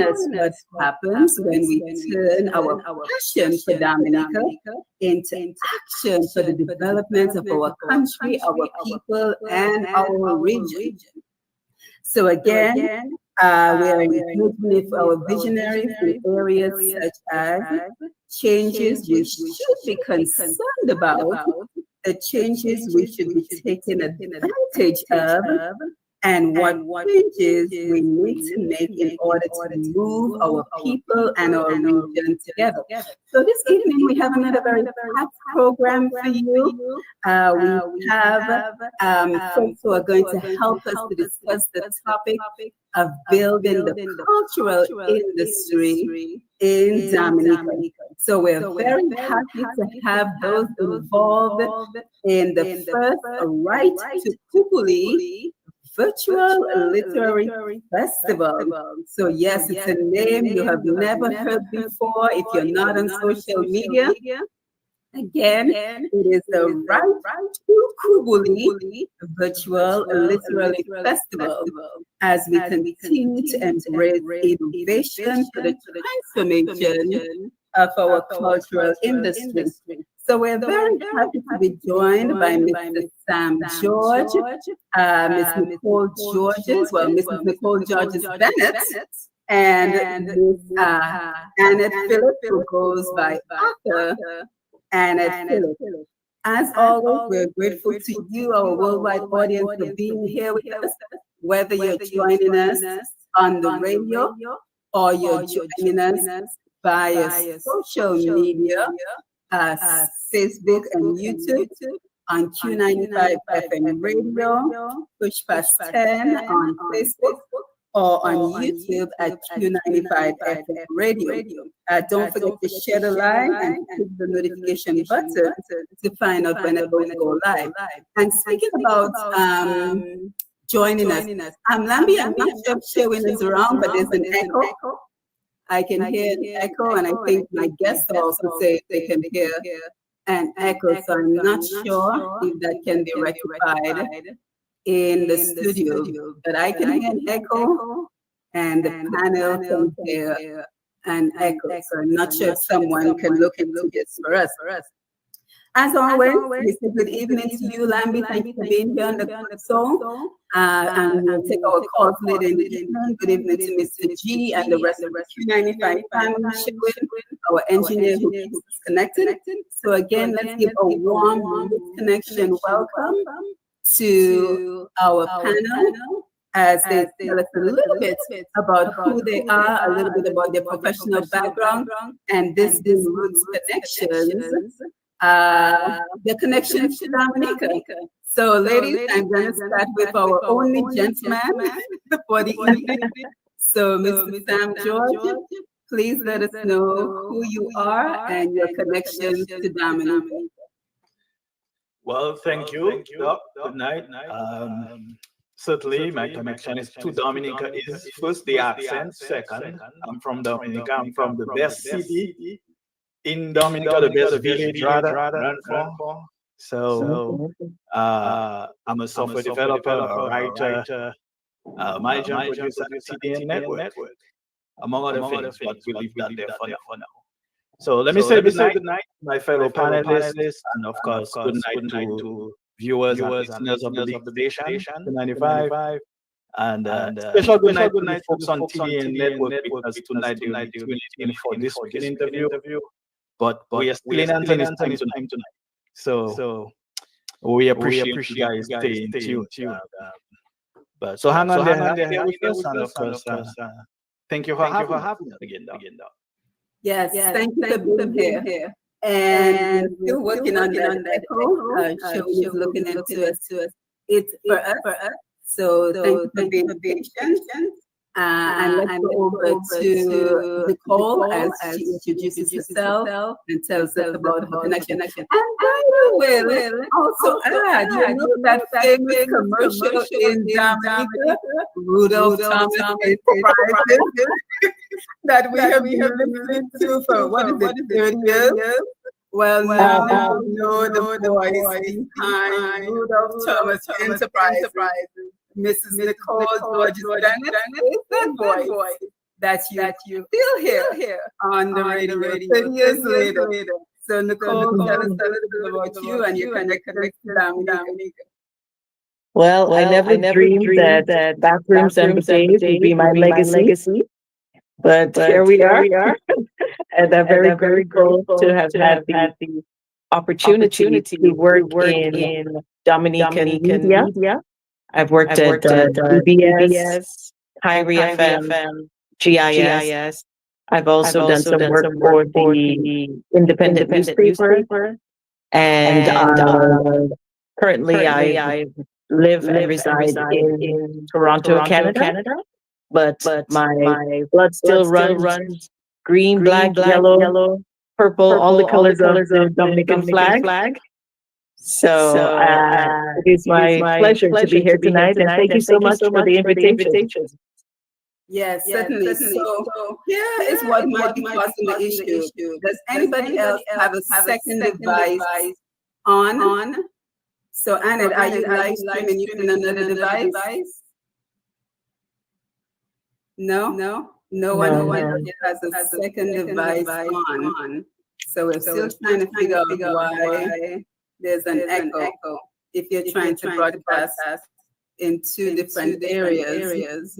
us what happens when we turn our passion for Dominica into action for the development of our country, our people, and our region. So again, we are engaged with our visionaries in areas such as changes we should be concerned about, the changes we should be taking advantage of, and what changes we need to make in order to move our people and our region together. So this evening we have another very packed program for you. We have folks who are going to help us to discuss the topic of building the cultural industry in Dominica. So we're very happy to have those involved in the first Right to Kupuli Virtual Literary Festival. So yes, it's a name you have never heard before if you're not on social media. Again, it is the Right to Kubuli Virtual Literary Festival as we continue to embrace innovation for the transformation of our cultural industry. So we're very happy to be joined by Mr. Sam George, Ms. Nicole Georges, Mrs. Nicole Georges Bennett, and Ms. Annette Phillips, who goes by author Annette Phillips. As always, we're grateful to you, our worldwide audience, for being here with us, whether you're joining us on the radio or you're joining us via social media, Facebook and YouTube, on Q95 FM Radio, Push Past 10 on Facebook, or on YouTube at Q95 FM Radio. Don't forget to share the live and click the notification button to find out whenever we go live. And speaking about joining us, Lambi, I'm not sure if Sherwin is around, but there's an echo. I can hear an echo, and I think my guests also say they can hear an echo, so I'm not sure if that can be rectified in the studio, but I can hear an echo, and the panel can hear an echo, so I'm not sure if someone can look into this for us. As always, we say good evening to you, Lambi. Thank you for being here on the console. And we'll take our calls later in the evening. Good evening to Mr. G and the rest of the Q95 family, our engineer who keeps us connected. So again, let's give a warm connection welcome to our panel as they tell us a little bit about who they are, a little bit about their professional background, and this is Roots Connections. The connection to Dominica. So, ladies, I'm going to start with our only gentleman for the evening. So, Mr. Sam George, please let us know who you are and your connection to Dominica. Well, thank you. Doc. Good night. Certainly, my connection is to Dominica is first the accent. Second, I'm from Dominica. I'm from the best city in Dominica, the best village rather run for. So I'm a software developer, a writer, manager, producer at CDN Network, among other things, but we'll leave that there for now. So let me say good night, my fellow panelists, and of course, good night to viewers and listeners of the League Station 95. And special good night to folks on TDN Network, because tonight you'll be tuning in for this week's interview. But we are still in Anthony's time tonight. So we appreciate you guys staying tuned. But so hang on there with us, and of course, thank you for having us again, Doc. Yes, thank you for being here. And still working on that echo. Sherwin is looking into us. It's for us. So thank you for being patient. And let's go over to Nicole as she introduces herself and tells us about her connection. And by the way, let's also add, you know that famous commercial in Dominica, Rudolph Thomas Enterprises, that we have been listening to for, 30 years? Well, now you know the voice behind Rudolph Thomas Enterprises. Mrs. Nicole Georges Bennett is that voice. that you still here on the radio 30 years later. So Nicole, tell us a little bit about you and your connection to Dominica. Well, I never dreamed that bathrooms and bouteilles would be my legacy, but here we are, and I'm very grateful to have had the opportunity to work in Dominican media. I've worked at DBS, Kyrie FM, GIS. I've also done some work for the independent newspaper, and currently I live and reside in Toronto, Canada. But my blood still runs green, black, yellow, purple, all the colors of the Dominican flag. So it is my pleasure to be here tonight, and thank you so much for the invitation. Yes, certainly. So here is what might be causing the issue. Does anybody else have a second device on? So Annette, are you live streaming using another device? No one has a second device on. So we're still trying to figure out why there's an echo if you're trying to broadcast in two different areas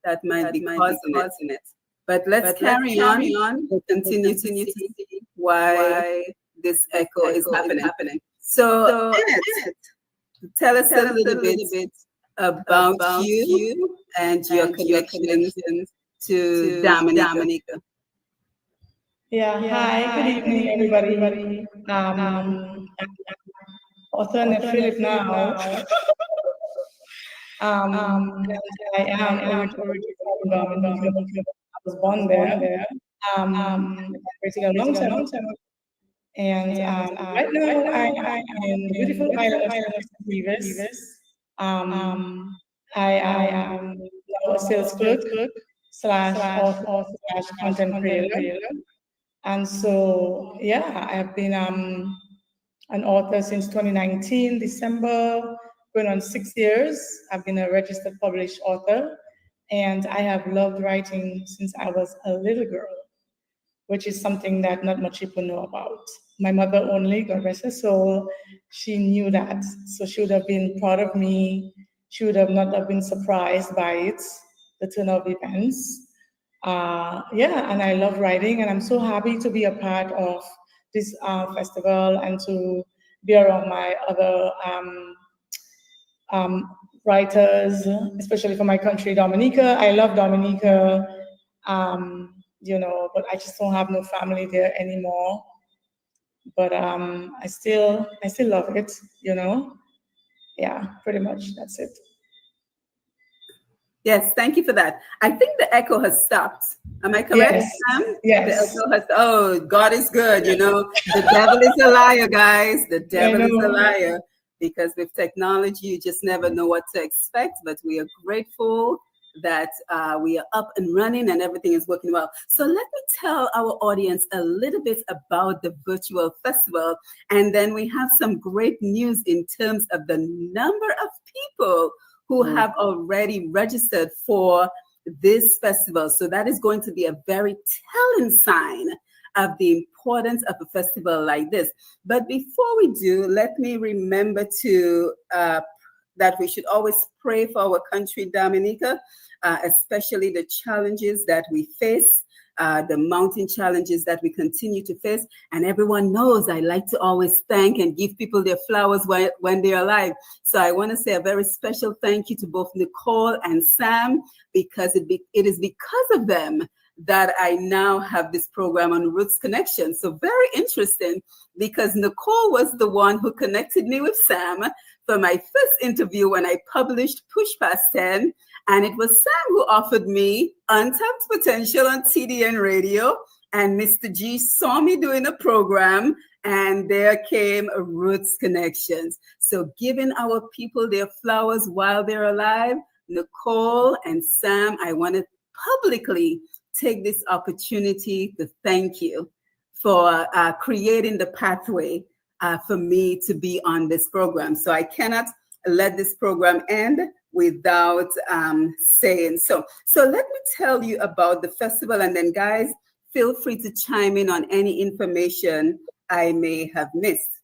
that might be causing it. But let's carry on. We'll continue to see why this echo is happening. So Annette, tell us a little bit about you and your connection to Dominica. Yeah, hi, good evening, everybody. I'm author Annette Philip now. And I am originally from Dominica. I was born there. Waiting a long time. And right now, I am in the beautiful island of St. Nevis. I am now a sales clerk slash author slash content creator. And so, yeah, I've been an author since 2019, December, going on 6 years. I've been a registered published author, and I have loved writing since I was a little girl, which is something that not much people know about. My mother only, God rest her soul, she knew that. So she would have been proud of me. She would have not have been surprised by it, the turn of events. And I love writing, and I'm so happy to be a part of this festival and to be around my other writers, especially for my country, Dominica. I love Dominica, but I just don't have no family there anymore. But I still love it, Yeah, pretty much, that's it. Yes, thank you for that. I think the echo has stopped. Am I correct, Yes. Sam? Yes. The echo has, God is good, The devil is a liar, guys. The devil is a liar. Because with technology, you just never know what to expect. But we are grateful that we are up and running and everything is working well. So let me tell our audience a little bit about the virtual festival. And then we have some great news in terms of the number of people who have already registered for this festival. So that is going to be a very telling sign of the importance of a festival like this. But before we do, let me remember to that we should always pray for our country, Dominica, especially the challenges that we face, the mounting challenges that we continue to face. And everyone knows I like to always thank and give people their flowers when they're alive. So I want to say a very special thank you to both Nicole and Sam, because it is because of them that I now have this program on Roots Connection. So very interesting, because Nicole was the one who connected me with Sam for my first interview when I published Push Past 10. And it was Sam who offered me Untapped Potential on TDN Radio. And Mr. G saw me doing a program, and there came Roots Connections. So giving our people their flowers while they're alive, Nicole and Sam, I want to publicly take this opportunity to thank you for creating the pathway for me to be on this program. So I cannot let this program end without saying so. So let me tell you about the festival, and then guys, feel free to chime in on any information I may have missed.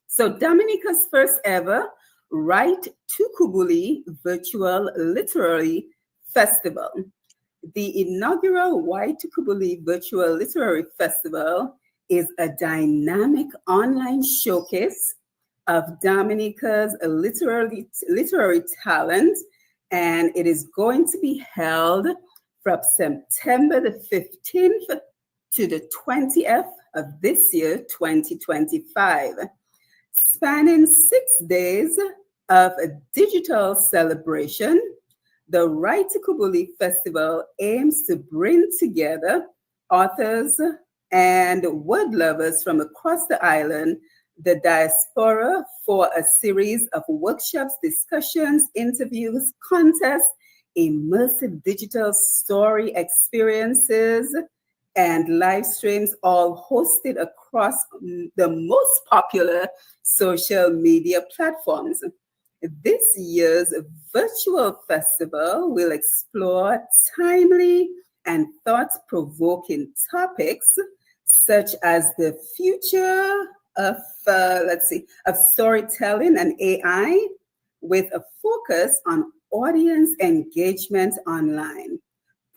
So Dominica's first ever Write to Kubuli Virtual Literary Festival. The inaugural Write to Kubuli Virtual Literary Festival is a dynamic online showcase of Dominica's literary talent, and it is going to be held from September the 15th to the 20th of this year, 2025. Spanning 6 days of a digital celebration, the Write to Kubuli Festival aims to bring together authors and word lovers from across the island, the diaspora, for a series of workshops, discussions, interviews, contests, immersive digital story experiences, and live streams, all hosted across the most popular social media platforms. This year's virtual festival will explore timely and thought-provoking topics such as the future of storytelling and AI, with a focus on audience engagement online.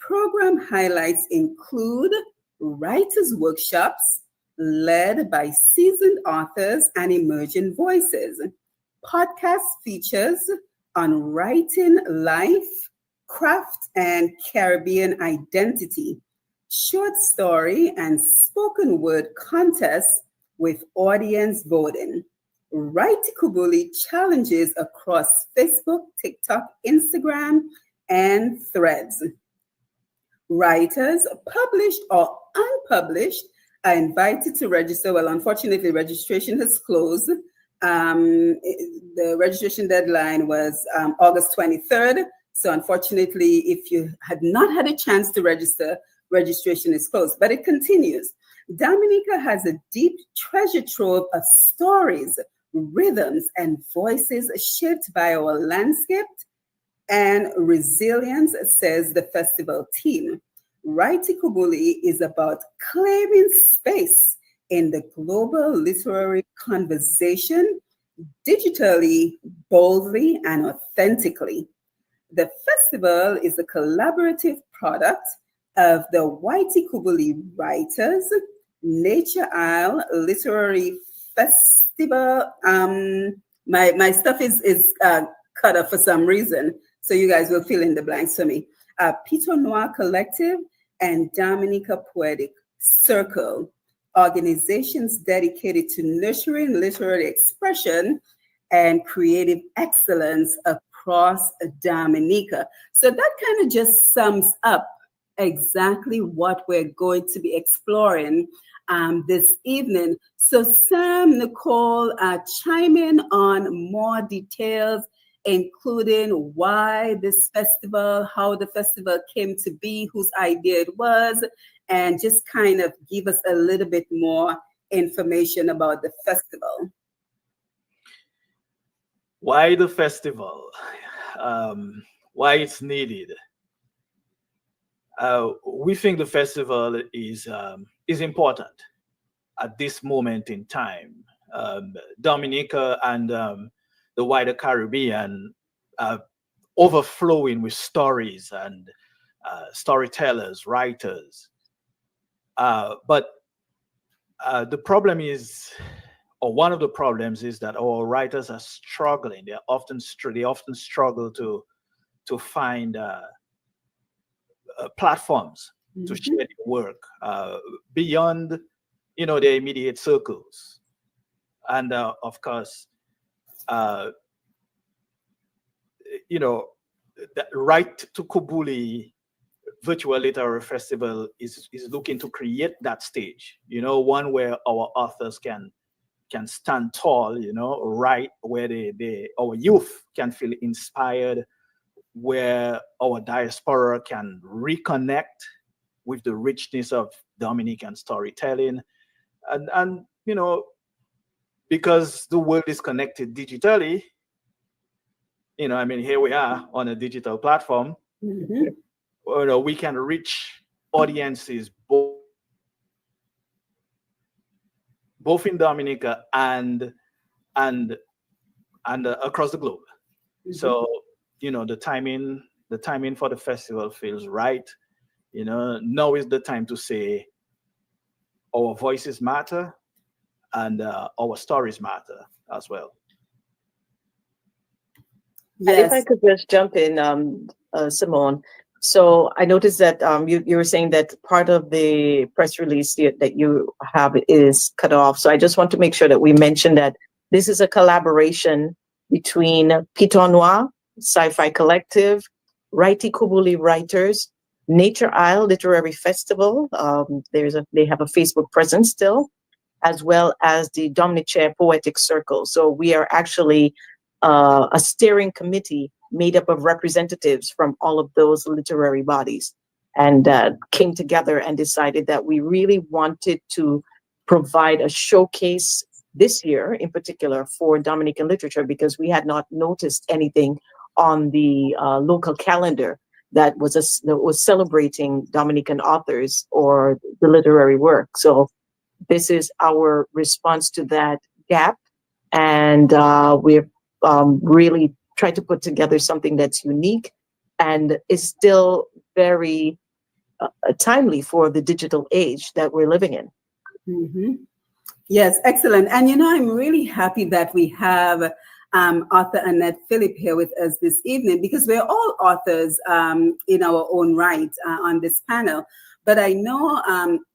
Program highlights include writers' workshops led by seasoned authors and emerging voices, podcast features on writing life, craft, and Caribbean identity, short story and spoken word contests with audience voting, Write to Kubuli challenges across Facebook, TikTok, Instagram, and Threads. Writers, published or unpublished, are invited to register. Well, unfortunately, registration has closed. The registration deadline was August 23rd. So unfortunately, if you had not had a chance to register, registration is closed, but it continues. Dominica has a deep treasure trove of stories, rhythms, and voices shaped by our landscape and resilience, says the festival team. Write to Kubuli is about claiming space in the global literary conversation, digitally, boldly, and authentically. The festival is a collaborative product of the Write to Kubuli Writers, Nature Isle Literary Festival. My stuff is cut off for some reason, so you guys will fill in the blanks for me. Pitot Noir Collective and Dominica Poetic Circle, organizations dedicated to nurturing literary expression and creative excellence across Dominica. So that kind of just sums up exactly what we're going to be exploring this evening. So Sam, Nicole, chime in on more details, including why this festival, how the festival came to be, whose idea it was, and just kind of give us a little bit more information about the festival. Why the festival? Why it's needed? We think the festival is important at this moment in time. Dominica and the wider Caribbean overflowing with stories and storytellers, writers. But the problem is, or one of the problems is, that our writers are struggling. They often struggle to find platforms to share their work beyond, their immediate circles. And of course, the Write to Kubuli Virtual Literary Festival is looking to create that stage, one where our authors can stand tall, write, where our youth can feel inspired, where our diaspora can reconnect with the richness of Dominican storytelling, and because the world is connected digitally, here we are on a digital platform. We can reach audiences both in Dominica and across the globe. So the timing for the festival feels right. Now is the time to say our voices matter and our stories matter as well. And if I could just jump in, Simone. So I noticed that you were saying that part of the press release that you have is cut off. So I just want to make sure that we mention that this is a collaboration between Piton Noir, Sci-Fi Collective, Righty Kubuli Writers, Nature Isle Literary Festival. They have a Facebook presence still, as well as the Dominic Chair Poetic Circle. So we are actually a steering committee made up of representatives from all of those literary bodies, and came together and decided that we really wanted to provide a showcase this year in particular for Dominican literature, because we had not noticed anything on the local calendar that was celebrating Dominican authors or the literary work. So this is our response to that gap, and we're really try to put together something that's unique and is still very timely for the digital age that we're living in. Yes, excellent. And I'm really happy that we have author Annette Phillip here with us this evening, because we're all authors in our own right on this panel. But I know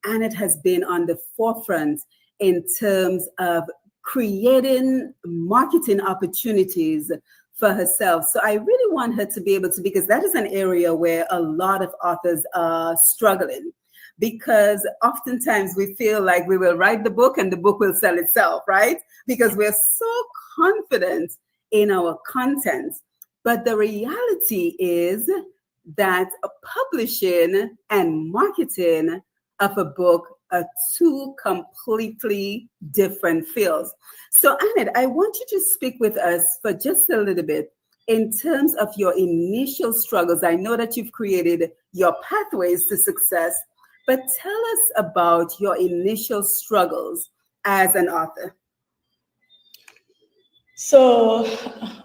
Annette has been on the forefront in terms of creating marketing opportunities for herself. So I really want her to be able to, because that is an area where a lot of authors are struggling, because oftentimes we feel like we will write the book and the book will sell itself, right? Because we're so confident in our content. But the reality is that publishing and marketing of a book are two completely different fields. So Annette, I want you to speak with us for just a little bit in terms of your initial struggles. I know that you've created your pathways to success, but tell us about your initial struggles as an author. So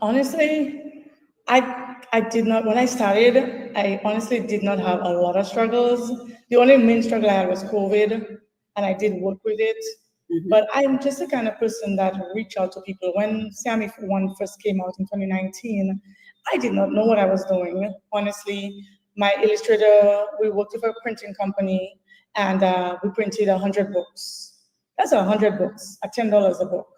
honestly, I did not, when I started, I honestly did not have a lot of struggles. The only main struggle I had was COVID, and I did work with it. But I'm just the kind of person that reach out to people. When Sammy One first came out in 2019, I did not know what I was doing. Honestly, my illustrator, we worked with a printing company, and we printed 100 books. That's 100 books at $10 a book.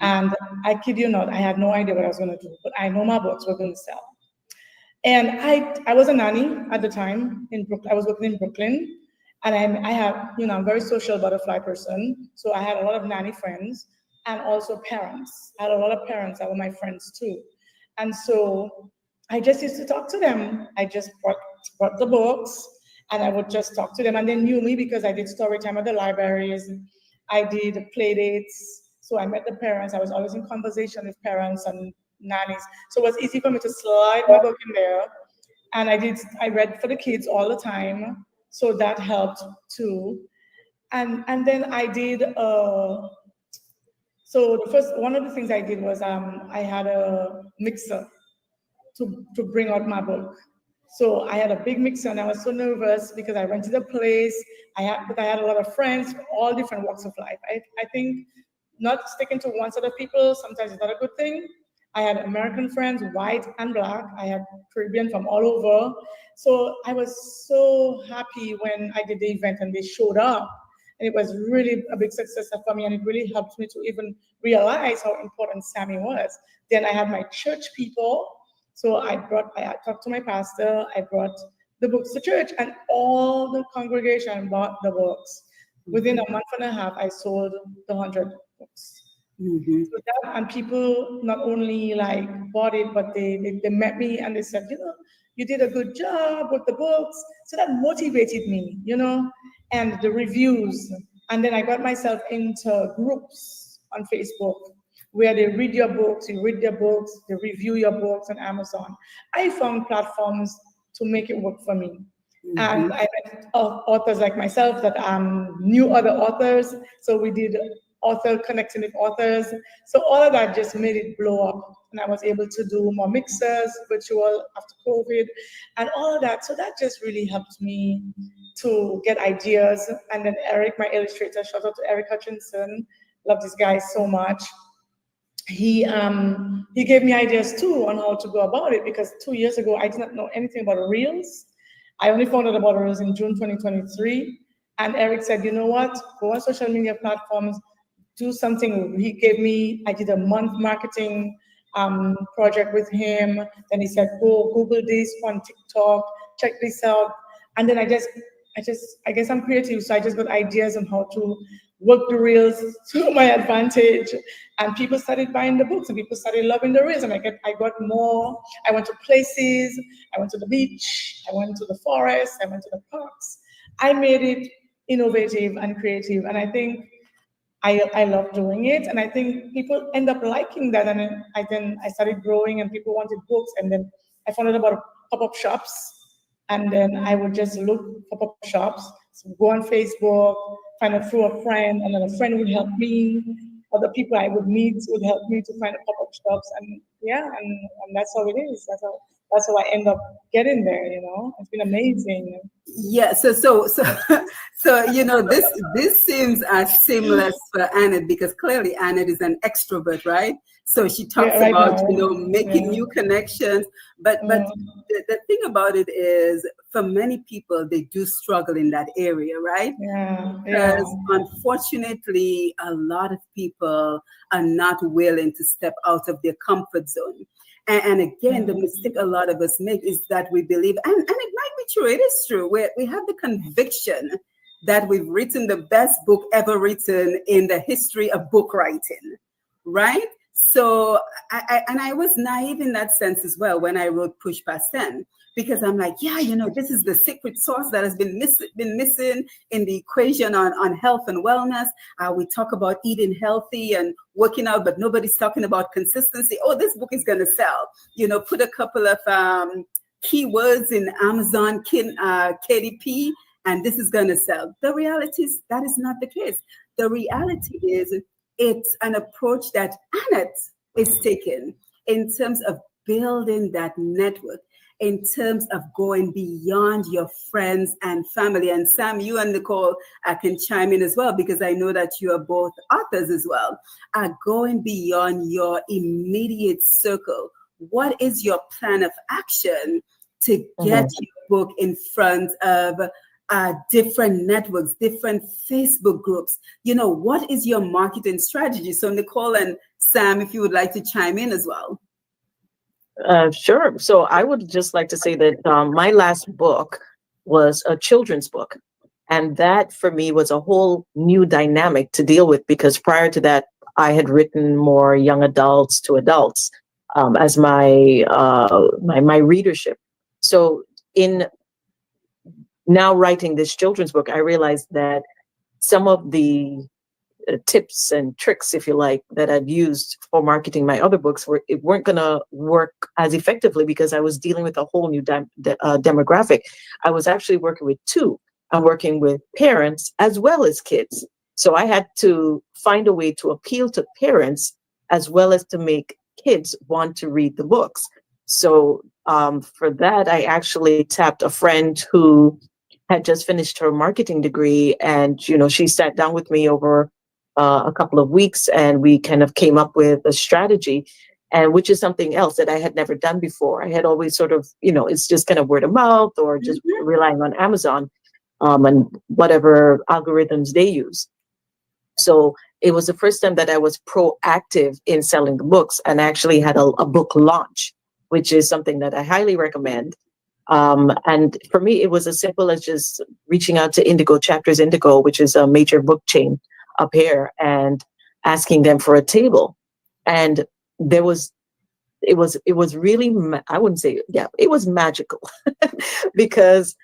And I kid you not, I had no idea what I was going to do, but I know my books were going to sell. And I was a nanny at the time in Brooklyn. I was working in Brooklyn, and I have, I'm a very social butterfly person. So I had a lot of nanny friends and also parents. I had a lot of parents that were my friends too. And so I just used to talk to them. I just brought the books and I would just talk to them. And they knew me because I did story time at the libraries. I did play dates. So I met the parents. I was always in conversation with parents and nannies. So it was easy for me to slide my book in there. And I read for the kids all the time. So that helped too. And then I did, so one of the things I did was I had a mixer to bring out my book. So I had a big mixer and I was so nervous because I rented a place. But I had a lot of friends, all different walks of life. I think not sticking to one set of people sometimes is not a good thing. I had American friends, white and black. I had Caribbean from all over. So I was so happy when I did the event and they showed up. And it was really a big success for me, and it really helped me to even realize how important Sammy was. Then I had my church people. So I talked to my pastor, I brought the books to church, and all the congregation bought the books. Within a month and a half, I sold the 100 books. So that, and people not only bought it, but they met me and they said, you did a good job with the books. So that motivated me, and the reviews. And then I got myself into groups on Facebook where they read your books, you read their books, they review your books on Amazon. I found platforms to make it work for me. And I met authors like myself that knew other authors. So we did author connecting with authors. So all of that just made it blow up. And I was able to do more mixers, virtual after COVID, and all of that. So that just really helped me to get ideas. And then Eric, my illustrator, shout out to Eric Hutchinson. Love this guy so much. He gave me ideas too on how to go about it, because 2 years ago I did not know anything about Reels. I only found out about Reels in June 2023. And Eric said, you know what, go on social media platforms, do something. I did a month marketing project with him. Then he said, go Google this on TikTok, check this out. And then I guess I'm creative, so I just got ideas on how to work the Reels to my advantage. And people started buying the books, and people started loving the Reels. And I got more. I went to places. I went to the beach. I went to the forest. I went to the parks. I made it innovative and creative. And I think I love doing it. And I think people end up liking that. And I started growing, and people wanted books. And then I found out about pop-up shops. And then I would just look for pop-up shops. So go on Facebook, find out through a friend, and then a friend would help me. Other people I would meet would help me to find a pop-up shops. And that's how it is. That's how I end up getting there, It's been amazing. Yeah, so this seems seamless for Annette, because clearly Annette is an extrovert, right? So she talks about making new connections, but the thing about it is, for many people, they do struggle in that area, right? Because unfortunately, a lot of people are not willing to step out of their comfort zone. And again, the mistake a lot of us make is that we believe, and it might be true, it is true, we have the conviction that we've written the best book ever written in the history of book writing, right? So I was naive in that sense as well when I wrote Push Past 10, because I'm like, this is the secret sauce that has been missing in the equation on health and wellness. We talk about eating healthy and working out, but nobody's talking about consistency. Oh, this book is going to sell. Put a couple of keywords in Amazon KDP, and this is going to sell. The reality is that is not the case. The reality is it's an approach that Annette is taking in terms of building that network, in terms of going beyond your friends and family. And Sam, you and Nicole can chime in as well, because I know that you are both authors as well. Going beyond your immediate circle. What is your plan of action to get your book in front of different networks, different Facebook groups? What is your marketing strategy? So Nicole and Sam, if you would like to chime in as well. Sure. So I would just like to say that my last book was a children's book. And that for me was a whole new dynamic to deal with, because prior to that, I had written more young adults to adults as my readership. So in now writing this children's book, I realized that some of the tips and tricks, if you like, that I'd used for marketing my other books weren't going to work as effectively, because I was dealing with a whole new demographic. I was actually working with two. I'm working with parents as well as kids. So I had to find a way to appeal to parents as well as to make kids want to read the books. So for that, I actually tapped a friend who had just finished her marketing degree, and she sat down with me over a couple of weeks, and we kind of came up with a strategy, and which is something else that I had never done before. I had always sort of, it's just kind of word of mouth or just relying on Amazon and whatever algorithms they use. So it was the first time that I was proactive in selling the books, and actually had a book launch, which is something that I highly recommend. And for me, it was as simple as just reaching out to Indigo Chapters Indigo, which is a major book chain up here, and asking them for a table. And it was really, I wouldn't say, it was magical because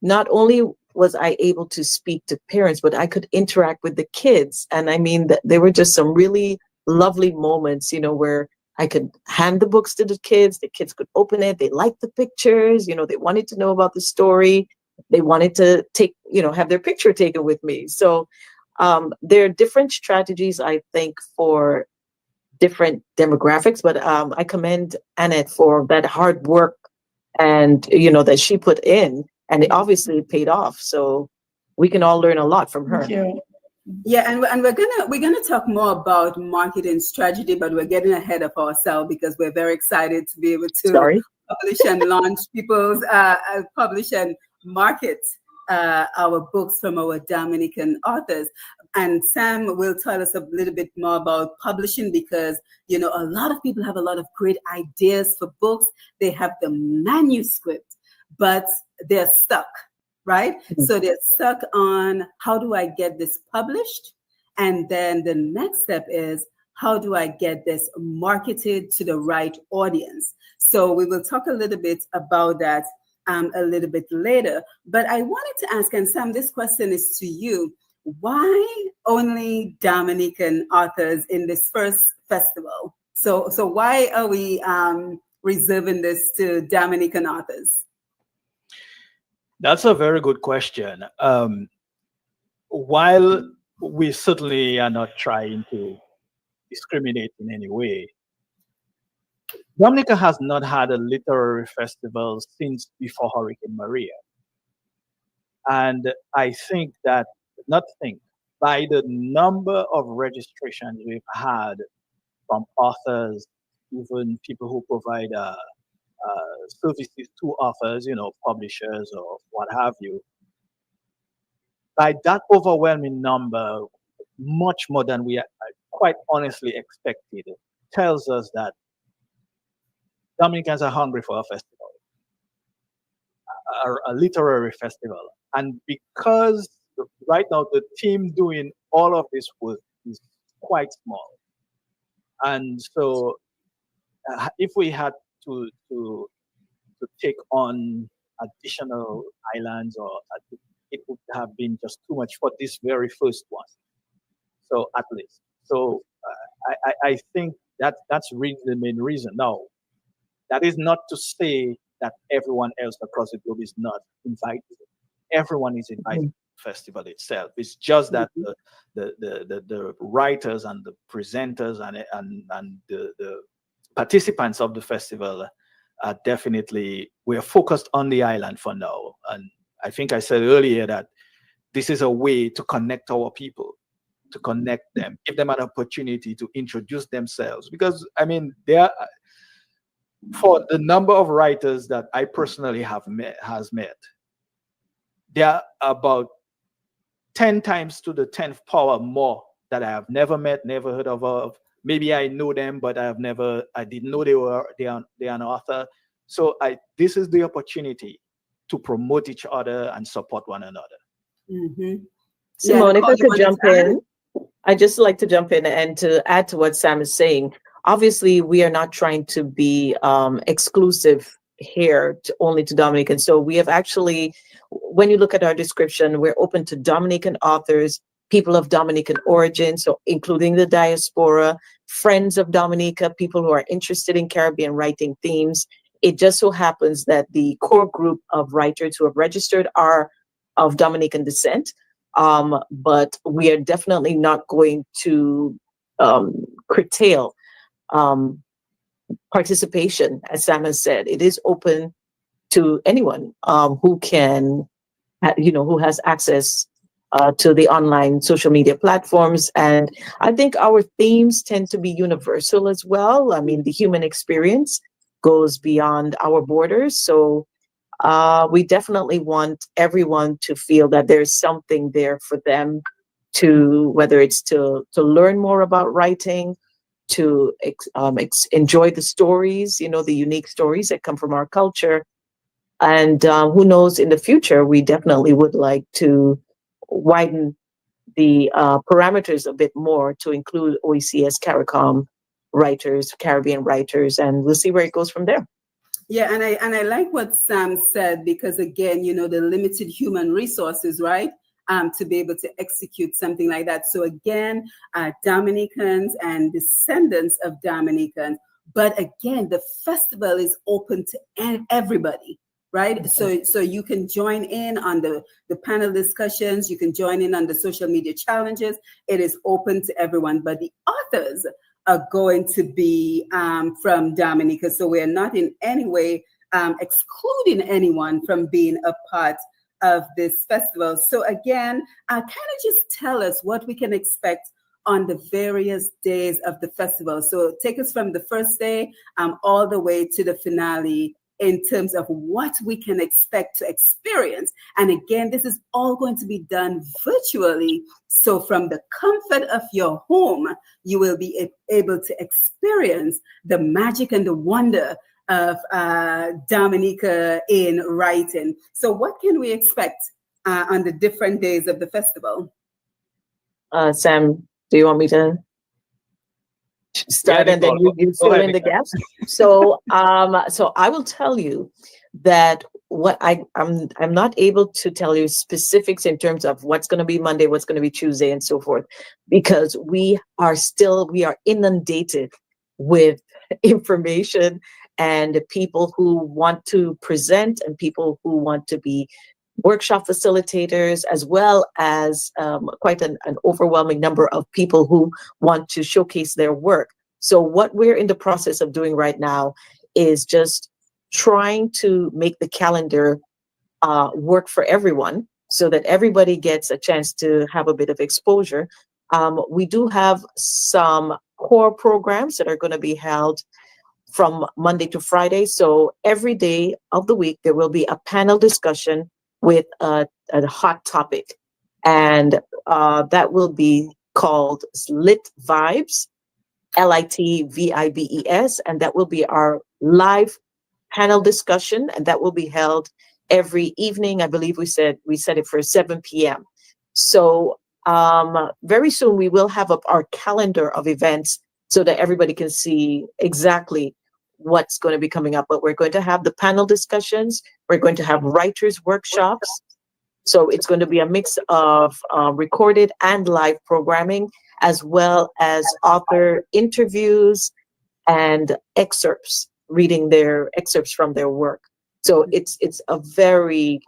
not only was I able to speak to parents, but I could interact with the kids. And I mean, there were just some really lovely moments, where I could hand the books to the kids could open it, they liked the pictures, they wanted to know about the story, they wanted to have their picture taken with me. So there are different strategies, I think, for different demographics, but I commend Annette for that hard work and that she put in, and it obviously paid off. So we can all learn a lot from her. Thank you. Yeah, and we're gonna talk more about marketing strategy, but we're getting ahead of ourselves because we're very excited to be able to publish and launch publish and market our books from our Dominican authors. And Sam will tell us a little bit more about publishing, because a lot of people have a lot of great ideas for books. They have the manuscript, but they're stuck. Right? Mm-hmm. So they're stuck on, how do I get this published? And then the next step is, how do I get this marketed to the right audience? So we will talk a little bit about that a little bit later. But I wanted to ask, and Sam, this question is to you. Why only Dominican authors in this first festival? So why are we reserving this to Dominican authors? That's a very good question. While we certainly are not trying to discriminate in any way, Dominica has not had a literary festival since before Hurricane Maria. And I think that, by the number of registrations we've had from authors, even people who provide services to authors, publishers or what have you, by that overwhelming number, much more than we quite honestly expected, tells us that Dominicans are hungry for a festival, a literary festival. And because right now the team doing all of this work is quite small, and so if we had to take on additional islands, or it would have been just too much for this very first one. So at least, I think that's really the main reason. Now, that is not to say that everyone else across the globe is not invited. Everyone is invited to the festival itself. It's just that the writers and the presenters and the participants of the festival are definitely, we're focused on the island for now. And I think I said earlier that this is a way to connect our people, to connect them, give them an opportunity to introduce themselves. Because, for the number of writers that I personally have met, there are about 10 times to the 10th power more that I have never met, never heard of. Maybe I know them, but I didn't know they are an author. So this is the opportunity to promote each other and support one another. Mm-hmm. Simone, if I could jump in, I'd just like to jump in and to add to what Sam is saying. Obviously, we are not trying to be exclusive here only to Dominican. So we have actually, when you look at our description, we're open to Dominican authors, people of Dominican origin, so including the diaspora, friends of Dominica, people who are interested in Caribbean writing themes. It just so happens that the core group of writers who have registered are of Dominican descent, but we are definitely not going to curtail participation. As Sam has said, it is open to anyone who can, who has access to the online social media platforms. And I think our themes tend to be universal as well. The human experience goes beyond our borders. So we definitely want everyone to feel that there's something there for them to, whether it's to learn more about writing, to enjoy the stories, the unique stories that come from our culture. And who knows, in the future, we definitely would like to widen the parameters a bit more to include OECS CARICOM writers, Caribbean writers, and we'll see where it goes from there. Yeah, and I like what Sam said, because again, the limited human resources, right? to be able to execute something like that. So again, Dominicans and descendants of Dominicans, but again, the festival is open to everybody. Right. So you can join in on the panel discussions. You can join in on the social media challenges. It is open to everyone. But the authors are going to be from Dominica. So we're not in any way excluding anyone from being a part of this festival. So again, kind of just tell us what we can expect on the various days of the festival. So take us from the first day all the way to the finale in terms of what we can expect to experience. And again, this is all going to be done virtually. So from the comfort of your home, you will be able to experience the magic and the wonder of Dominica in writing. So what can we expect on the different days of the festival? Sam, do you want me to start, and then you fill in the gaps? So I will tell you that what I'm not able to tell you specifics in terms of what's going to be Monday, what's going to be Tuesday, and so forth, because we are inundated with information and people who want to present and people who want to be workshop facilitators, as well as quite an overwhelming number of people who want to showcase their work. So what we're in the process of doing right now is just trying to make the calendar work for everyone so that everybody gets a chance to have a bit of exposure. We do have some core programs that are going to be held from Monday to Friday. So every day of the week, there will be a panel discussion with a hot topic. And that will be called Lit Vibes, LITVIBES. And that will be our live panel discussion. And that will be held every evening. I believe we set it for 7 p.m. So very soon we will have up our calendar of events so that everybody can see exactly what's going to be coming up. But we're going to have the panel discussions. We're going to have writers' workshops. So it's going to be a mix of recorded and live programming, as well as author interviews and excerpts, reading their excerpts from their work. So it's a very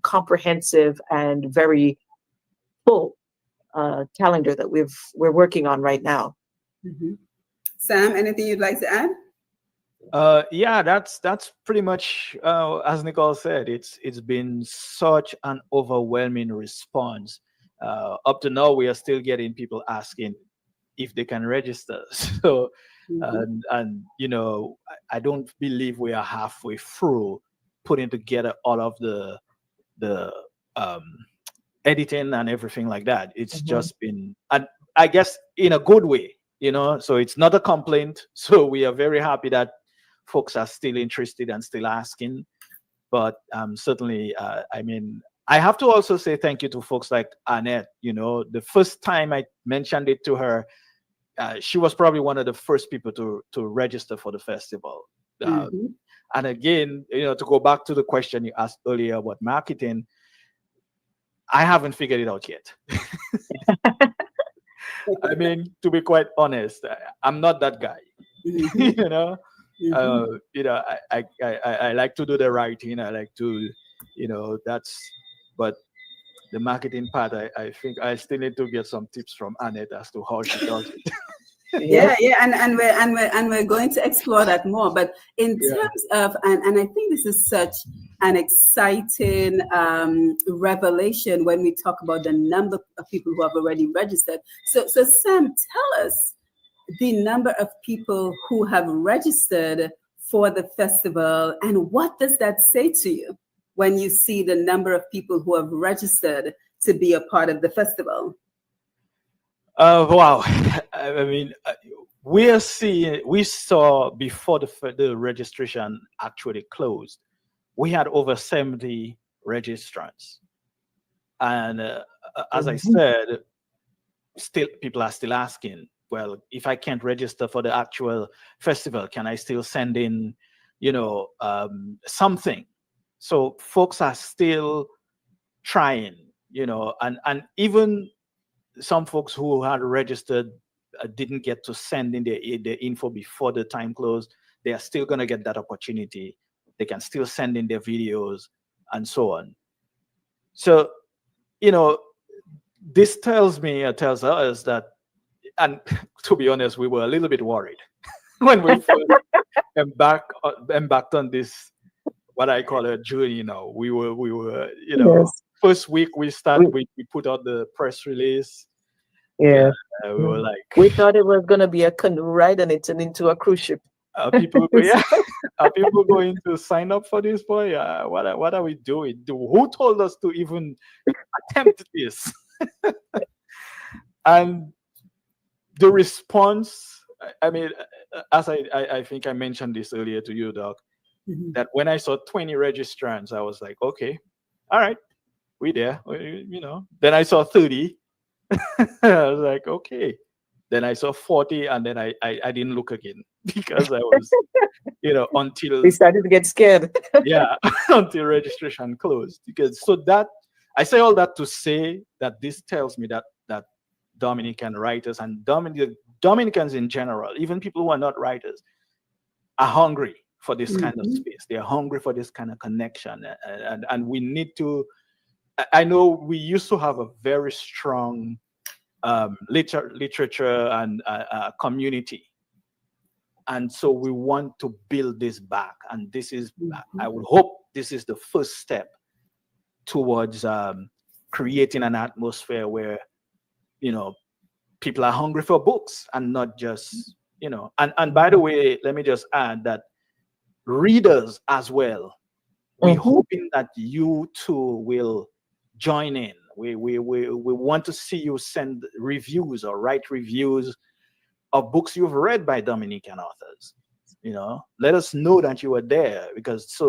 comprehensive and very full calendar that we're working on right now. Mm-hmm. Sam, anything you'd like to add? Yeah, that's pretty much as Nicole said. It's been such an overwhelming response. Up to now, we are still getting people asking if they can register. So, and you know, I don't believe we are halfway through putting together all of the editing and everything like that. It's just been, and I guess in a good way, you know. So it's not a complaint. So we are very happy that folks are still interested and still asking. But certainly, I mean, I have to also say thank you to folks like Annette. You know, the first time I mentioned it to her, she was probably one of the first people to register for the festival. And again, you know, to go back to the question you asked earlier about marketing, I haven't figured it out yet. I mean, to be quite honest, I'm not that guy. You know. You know, I like to do the writing. I like to, you know, but the marketing part, I think I still need to get some tips from Annette as to how she does it. Yeah, and we're going to explore that more. But in terms of, and I think this is such an exciting revelation when we talk about the number of people who have already registered. So Sam, tell us the number of people who have registered for the festival, and what does that say to you when you see the number of people who have registered to be a part of the festival? Wow. I mean, we saw before the registration actually closed, we had over 70 registrants. And as I said, still people are still asking, well, if I can't register for the actual festival, can I still send in, you know, something? So folks are still trying, and even some folks who had registered didn't get to send in their info before the time closed. They are still going to get that opportunity. They can still send in their videos and so on. So, this tells us that, and to be honest, we were a little bit worried when we first embarked on this, what I call a journey now. We were, Yes. first week we put out the press release. Yeah. We were like, we thought it was gonna be a canoe ride, and it turned into a cruise ship. are people going to sign up for this, boy? What are we doing? Who told us to even attempt this? And the response, I mean, as I think I mentioned this earlier to you, Doc, that when I saw 20 registrants, I was like, okay, all right, we there, Then I saw 30. I was like, okay. Then I saw 40, and then I didn't look again because I was, until we started to get scared. yeah, until registration closed. Because that I say all that to say that this tells me that Dominican writers and Dominicans in general, even people who are not writers, are hungry for this kind of space. They are hungry for this kind of connection, and we need to. I know we used to have a very strong literature and community, and so we want to build this back. And this is, I would hope, this is the first step towards creating an atmosphere where people are hungry for books and not just And by the way, let me just add that readers as well. We're hoping that you too will join in. We want to see you send reviews or write reviews of books you've read by Dominican authors. Let us know that you were there, because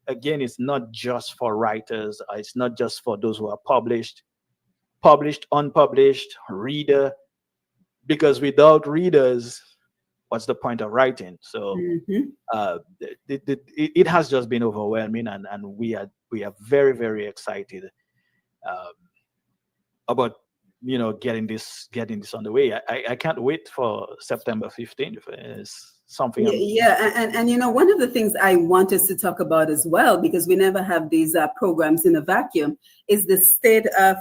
again, it's not just for writers. It's not just for those who are published, unpublished, reader, because without readers, what's the point of writing? So it has just been overwhelming, and we are very, very excited about getting this on the way. I can't wait for September 15th. It's something. And one of the things I want us to talk about as well, because we never have these programs in a vacuum, is the state of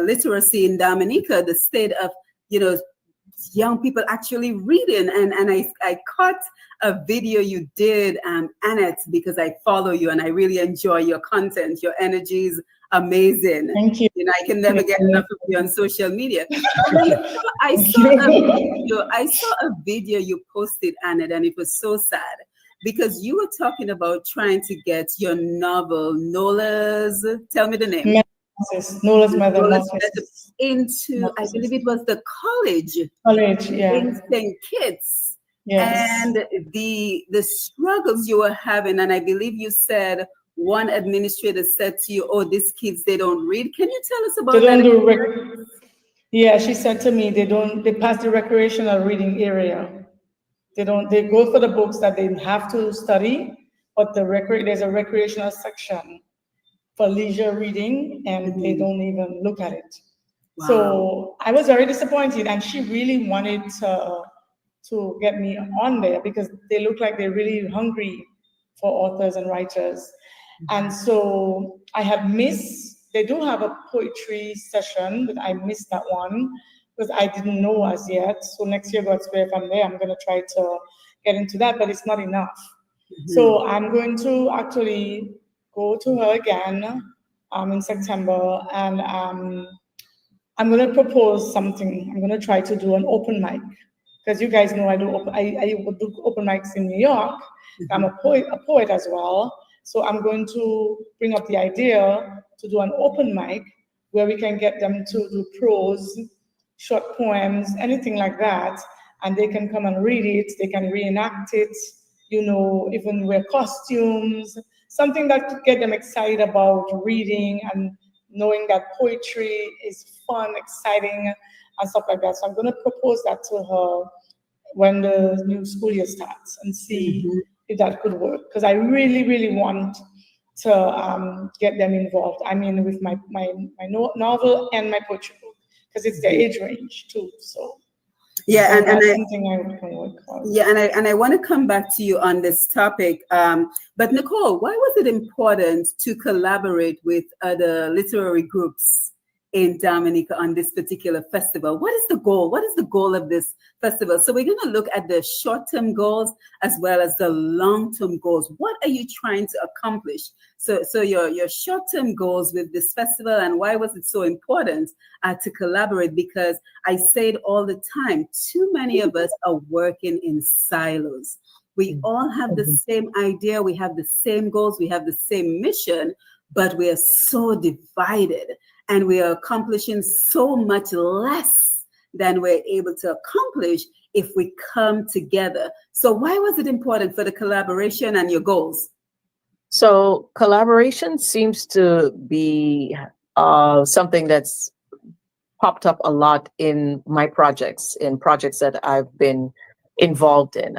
literacy in Dominica, the state of young people actually reading. And I caught a video you did, Annette, because I follow you and I really enjoy your content. Your energy is amazing. Thank you. I can never get enough of you on social media. I saw a video you posted, Annette, and it was so sad because you were talking about trying to get your novel, Nola's, tell me the name. Nola's Metamorphosis. Into, I believe it was the college, in St. Kitts. Yes. And the struggles you were having, and I believe you said one administrator said to you, "Oh, these kids, they don't read." Can you tell us about that? Yeah, she said to me, they pass the recreational reading area. They go for the books that they have to study, but there's a recreational section for leisure reading, and they don't even look at it. Wow. So I was very disappointed, and she really wanted to get me on there because they look like they're really hungry for authors and writers. And so I had missed, they do have a poetry session, but I missed that one because I didn't know as yet. So next year, God's Spirit, if I'm there, I'm going to try to get into that, but it's not enough. So I'm going to actually go to her again in September, and I'm going to propose something. I'm going to try to do an open mic, because you guys know I do open mics in New York. I'm a poet as well. So I'm going to bring up the idea to do an open mic where we can get them to do prose, short poems, anything like that, and they can come and read it. They can reenact it, even wear costumes, something that could get them excited about reading and knowing that poetry is fun, exciting, and stuff like that. So I'm going to propose that to her when the new school year starts and see if that could work. Because I really, really want to get them involved. I mean, with my novel and my poetry book, because it's their age range too. So Yeah, and that's I, something I can work on. yeah, and I want to come back to you on this topic. But Nicole, why was it important to collaborate with other literary groups in Dominica on this particular festival? What is the goal? What is the goal of this festival? So we're going to look at the short-term goals as well as the long-term goals. What are you trying to accomplish? So your short-term goals with this festival, and why was it so important to collaborate? Because I say it all the time, too many of us are working in silos. We all have the same idea, we have the same goals, we have the same mission, but we are so divided and we are accomplishing so much less than we're able to accomplish if we come together. So why was it important for the collaboration and your goals? So collaboration seems to be something that's popped up a lot in my projects, in projects that I've been involved in.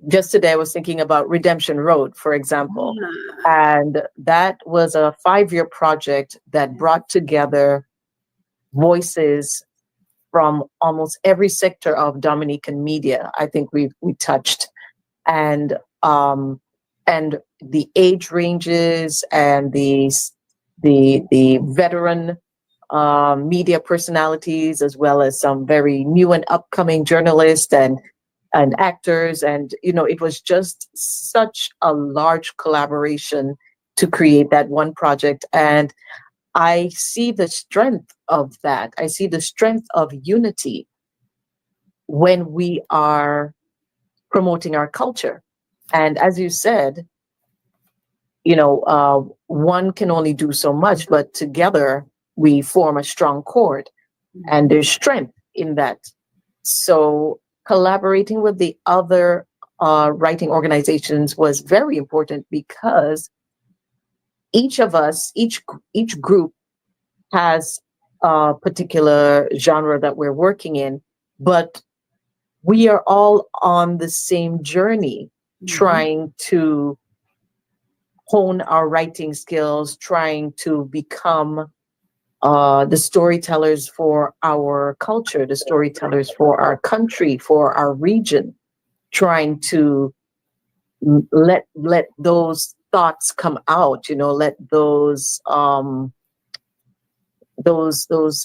Just today, I was thinking about Redemption Road, for example, and that was a 5-year project that brought together voices from almost every sector of Dominican media. I think we touched, and the age ranges and the veteran media personalities, as well as some very new and upcoming journalists and actors. And, it was just such a large collaboration to create that one project. And I see the strength of that. I see the strength of unity when we are promoting our culture. And as you said, one can only do so much, but together we form a strong chord, and there's strength in that. So collaborating with the other writing organizations was very important, because each of us, each group has a particular genre that we're working in, but we are all on the same journey, trying to hone our writing skills, trying to become the storytellers for our culture, the storytellers for our country, for our region, trying to let those thoughts come out, let those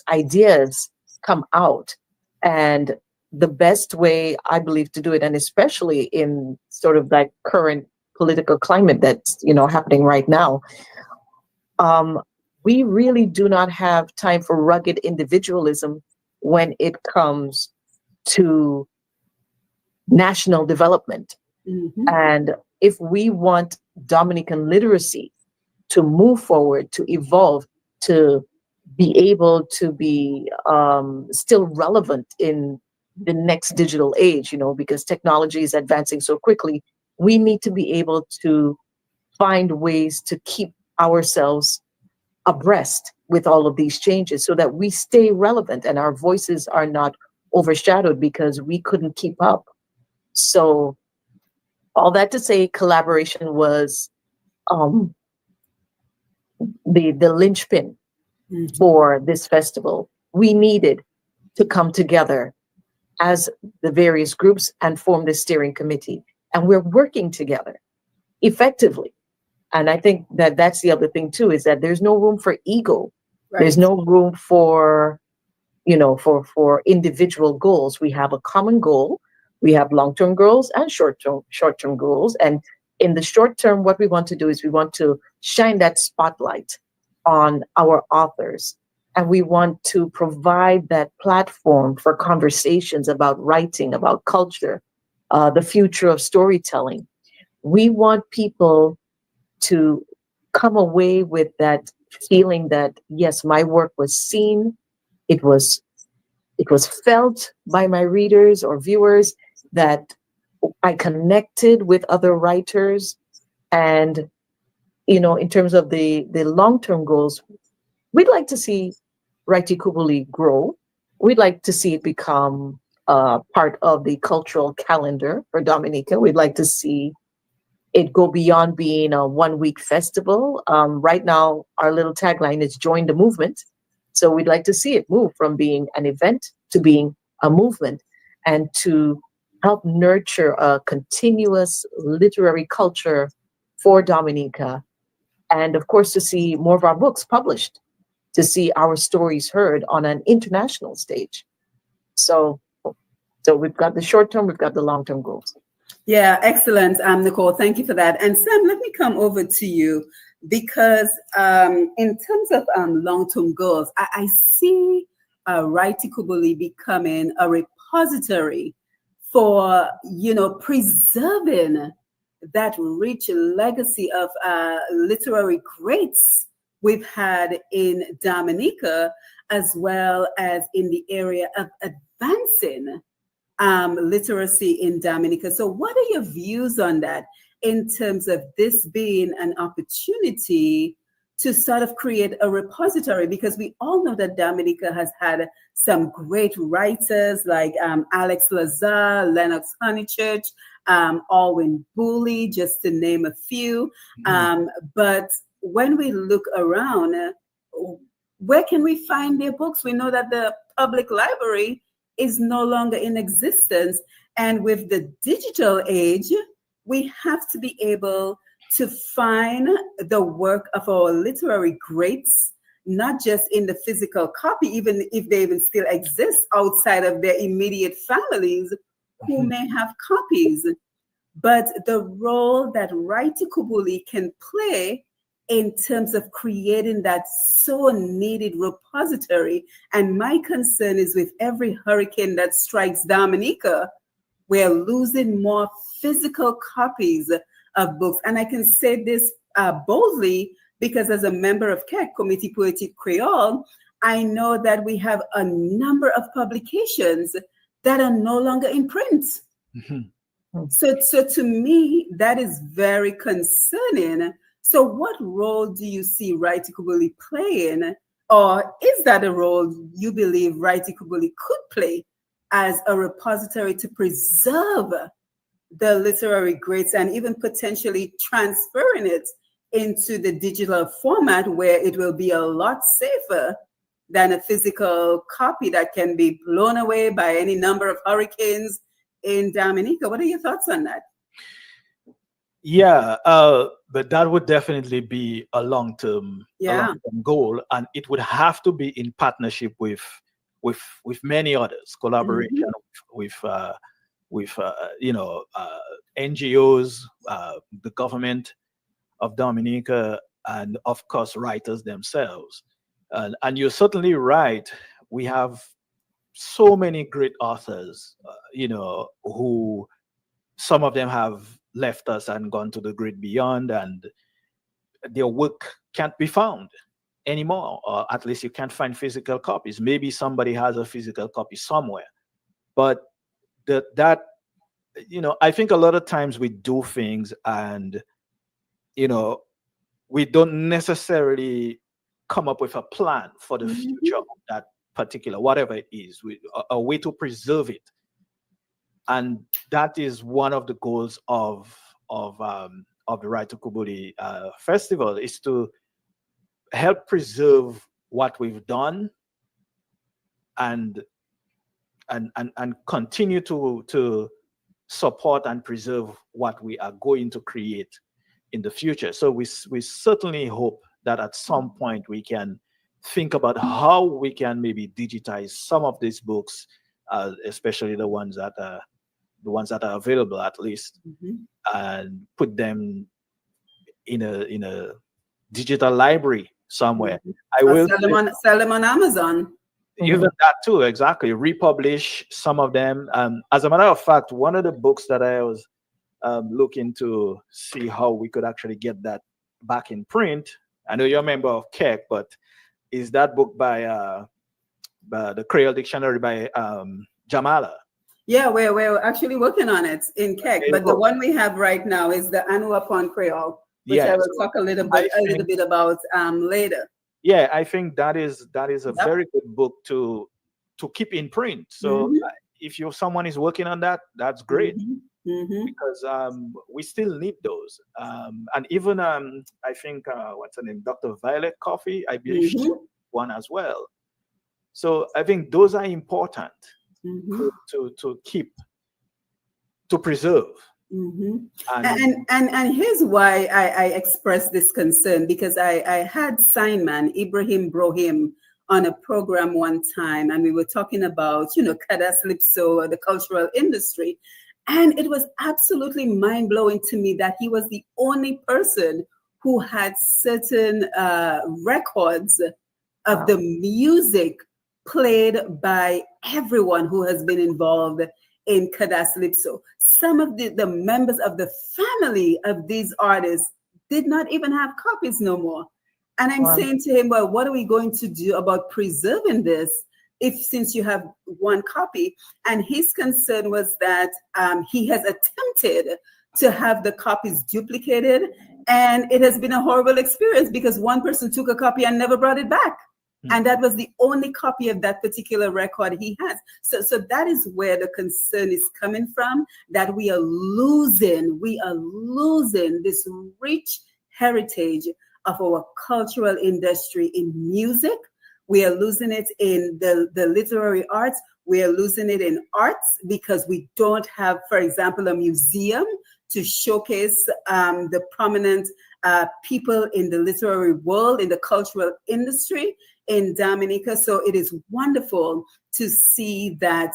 ideas come out. And the best way, I believe, to do it, and especially in sort of that current political climate that's happening right now, we really do not have time for rugged individualism when it comes to national development. And if we want Dominican literacy to move forward, to evolve, to be able to be still relevant in the next digital age, because technology is advancing so quickly, we need to be able to find ways to keep ourselves abreast with all of these changes, so that we stay relevant and our voices are not overshadowed because we couldn't keep up. So all that to say, collaboration was the linchpin for this festival. We needed to come together as the various groups and form the steering committee, and we're working together effectively. And I think that that's the other thing too, is that there's no room for ego. Right. There's no room for, for individual goals. We have a common goal. We have long-term goals and short-term goals. And in the short term, what we want to do is we want to shine that spotlight on our authors. And we want to provide that platform for conversations about writing, about culture, the future of storytelling. We want people to come away with that feeling that, yes, my work was seen, it was felt by my readers or viewers, that I connected with other writers. And, in terms of the long-term goals, we'd like to see Write Kubuli grow. We'd like to see it become part of the cultural calendar for Dominica. We'd like to see it go beyond being a 1 week festival. Right now, our little tagline is join the movement. So we'd like to see it move from being an event to being a movement, and to help nurture a continuous literary culture for Dominica. And of course, to see more of our books published, to see our stories heard on an international stage. So, so we've got the short term, we've got the long term goals. Yeah, excellent, Nicole. Thank you for that. And Sam, let me come over to you, because in terms of long-term goals, I see Writing Kubuli becoming a repository for, preserving that rich legacy of literary greats we've had in Dominica, as well as in the area of advancing literacy in Dominica. So what are your views on that, in terms of this being an opportunity to sort of create a repository? Because we all know that Dominica has had some great writers like Alex Lazar, Lennox Honeychurch, Alwyn Booley, just to name a few. But when we look around, where can we find their books? We know that the public library is no longer in existence. And with the digital age, we have to be able to find the work of our literary greats, not just in the physical copy, even if they even still exist outside of their immediate families who may have copies, but the role that Writing Kubuli can play in terms of creating that so needed repository. And my concern is, with every hurricane that strikes Dominica, we're losing more physical copies of books. And I can say this boldly, because as a member of CAC, Comité Poétique Créole, I know that we have a number of publications that are no longer in print. So to me, that is very concerning. So what role do you see Writing Kubuli playing, or is that a role you believe Writing Kubuli could play as a repository to preserve the literary greats, and even potentially transferring it into the digital format, where it will be a lot safer than a physical copy that can be blown away by any number of hurricanes in Dominica? What are your thoughts on that? Yeah, but that would definitely be a long-term goal, and it would have to be in partnership with many others, collaboration with NGOs, the government of Dominica, and of course writers themselves. And you're certainly right. We have so many great authors, who some of them have left us and gone to the great beyond, and their work can't be found anymore, or at least you can't find physical copies. Maybe somebody has a physical copy somewhere, but I think a lot of times we do things, and we don't necessarily come up with a plan for the future of that particular, whatever it is, a way to preserve it. And that is one of the goals of the Writing Kubuli Festival, is to help preserve what we've done, and continue to support and preserve what we are going to create in the future. So we certainly hope that at some point we can think about how we can maybe digitize some of these books, especially the ones that are available, at least, and put them in a digital library somewhere. I will sell them on Amazon. Even that too, exactly. Republish some of them. As a matter of fact, one of the books that I was looking to see how we could actually get that back in print. I know you're a member of CAC, but is that book by the Creole Dictionary by Jamala? Yeah, we're actually working on it in CAC, but the one we have right now is the Anua upon Creole, which I will talk a little bit about later. Yeah, I think that is a very good book to keep in print. So if someone is working on that, that's great. because we still need those. And even I think what's her name, Dr. Violet Coffee, I believe she one as well. So I think those are important to keep, to preserve. And here's why I express this concern, because I had Simon Ibrahim Brohim on a program one time, and we were talking about, Calypso, the cultural industry. And it was absolutely mind-blowing to me that he was the only person who had certain records of the music played by everyone who has been involved in Calypso. Some of the members of the family of these artists did not even have copies no more. And I'm saying to him, well, what are we going to do about preserving this since you have one copy? And his concern was that he has attempted to have the copies duplicated, and it has been a horrible experience because one person took a copy and never brought it back. And that was the only copy of that particular record he has. So that is where the concern is coming from, that we are losing this rich heritage of our cultural industry in music. We are losing it in the literary arts. We are losing it in arts because we don't have, for example, a museum to showcase the prominent people in the literary world, in the cultural industry in Dominica. So it is wonderful to see that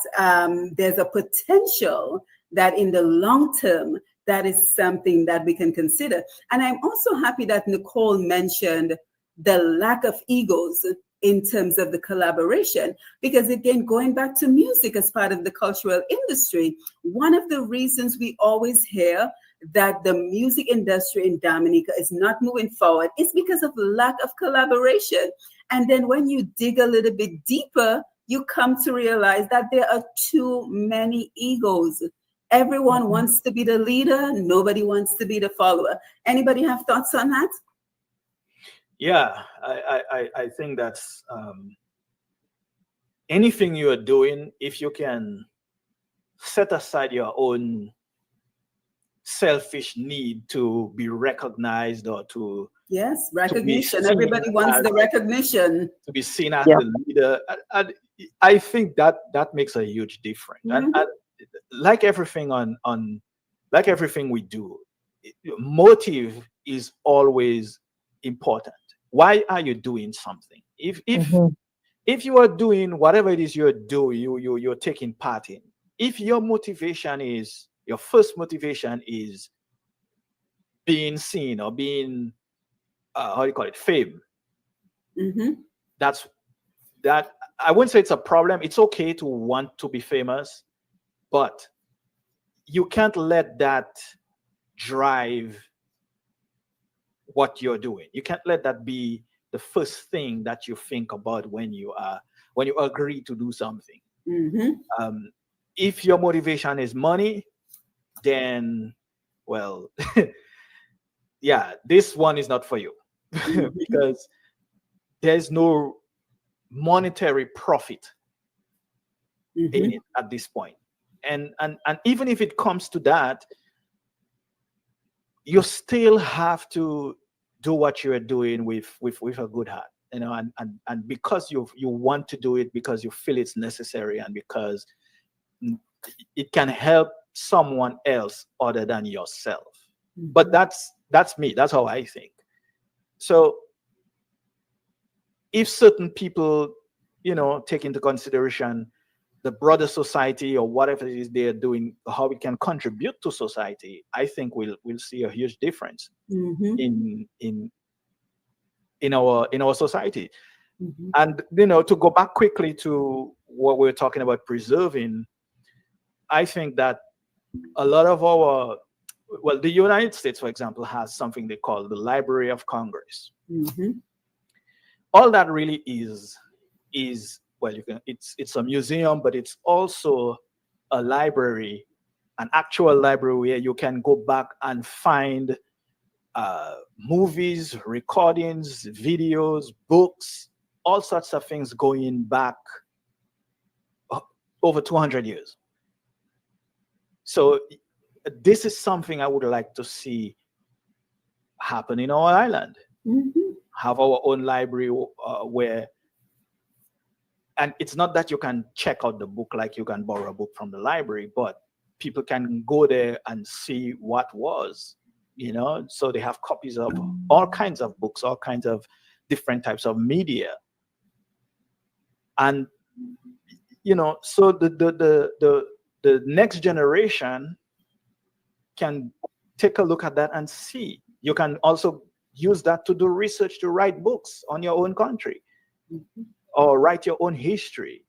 there's a potential that in the long term, that is something that we can consider. And I'm also happy that Nicole mentioned the lack of egos in terms of the collaboration, because again, going back to music as part of the cultural industry, one of the reasons we always hear that the music industry in Dominica is not moving forward is because of lack of collaboration. And then when you dig a little bit deeper, you come to realize that there are too many egos. Everyone wants to be the leader. Nobody wants to be the follower. Anybody have thoughts on that? Yeah, I think that's anything you are doing, if you can set aside your own selfish need to be recognized or to recognition. Everybody wants the recognition, to be seen as the leader. And I think that makes a huge difference. And like everything like everything we do, motive is always important. Why are you doing something? If you are doing whatever it is you're doing, you're taking part in, if your first motivation is being seen or being fame, that I wouldn't say it's a problem. It's okay to want to be famous, but you can't let that drive what you're doing. You can't let that be the first thing that you think about when you agree to do something. If your motivation is money, then well, yeah, this one is not for you because there's no monetary profit in it at this point. And even if it comes to that, you still have to do what you're doing with a good heart, and because you want to do it because you feel it's necessary and because it can help someone else other than yourself. But that's me. That's how I think. So if certain people, take into consideration the broader society or whatever it is they're doing, how it can contribute to society, I think we'll see a huge difference in our society. And to go back quickly to what we're talking about preserving, I think that a lot of the United States, for example, has something they call the Library of Congress. All that really is it's a museum, but it's also a library, an actual library where you can go back and find movies, recordings, videos, books, all sorts of things going back over 200 years. So this is something I would like to see happen in our island. Have our own library where, and it's not that you can check out the book like you can borrow a book from the library, but people can go there and see what was, so they have copies of all kinds of books, all kinds of different types of media. And, so the next generation can take a look at that and see. You can also use that to do research, to write books on your own country or write your own history.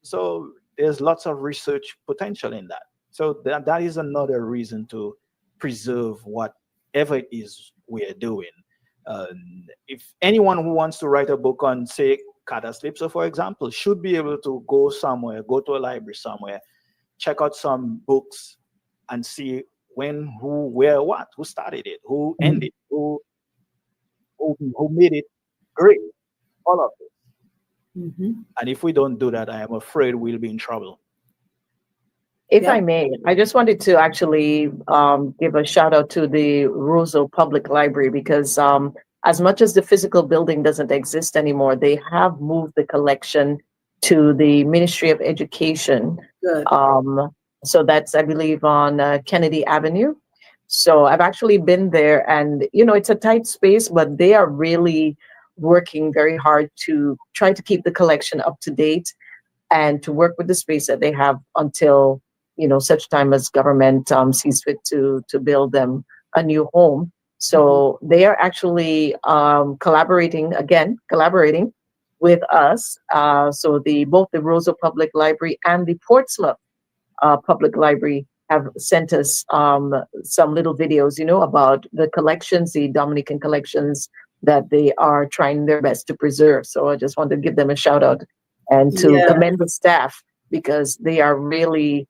So there's lots of research potential in that. So that is another reason to preserve whatever it is we are doing. If anyone who wants to write a book on, say, Cataslypso, for example, should be able to go somewhere, go to a library somewhere, check out some books and see when, who, where, what, who started it, who ended, who made it great, all of it. And if we don't do that, I am afraid we'll be in trouble. If I may, I just wanted to actually give a shout out to the Roseau Public Library, because as much as the physical building doesn't exist anymore, they have moved the collection to the Ministry of Education. Good. So that's, I believe, on Kennedy Avenue. So I've actually been there, and it's a tight space, but they are really working very hard to try to keep the collection up to date and to work with the space that they have until such time as government sees fit to build them a new home. So they are actually collaborating with us. So both the Roseau Public Library and the Portsmouth Public Library have sent us some little videos, about the collections, the Dominican collections that they are trying their best to preserve. So I just want to give them a shout out and to commend the staff, because they are really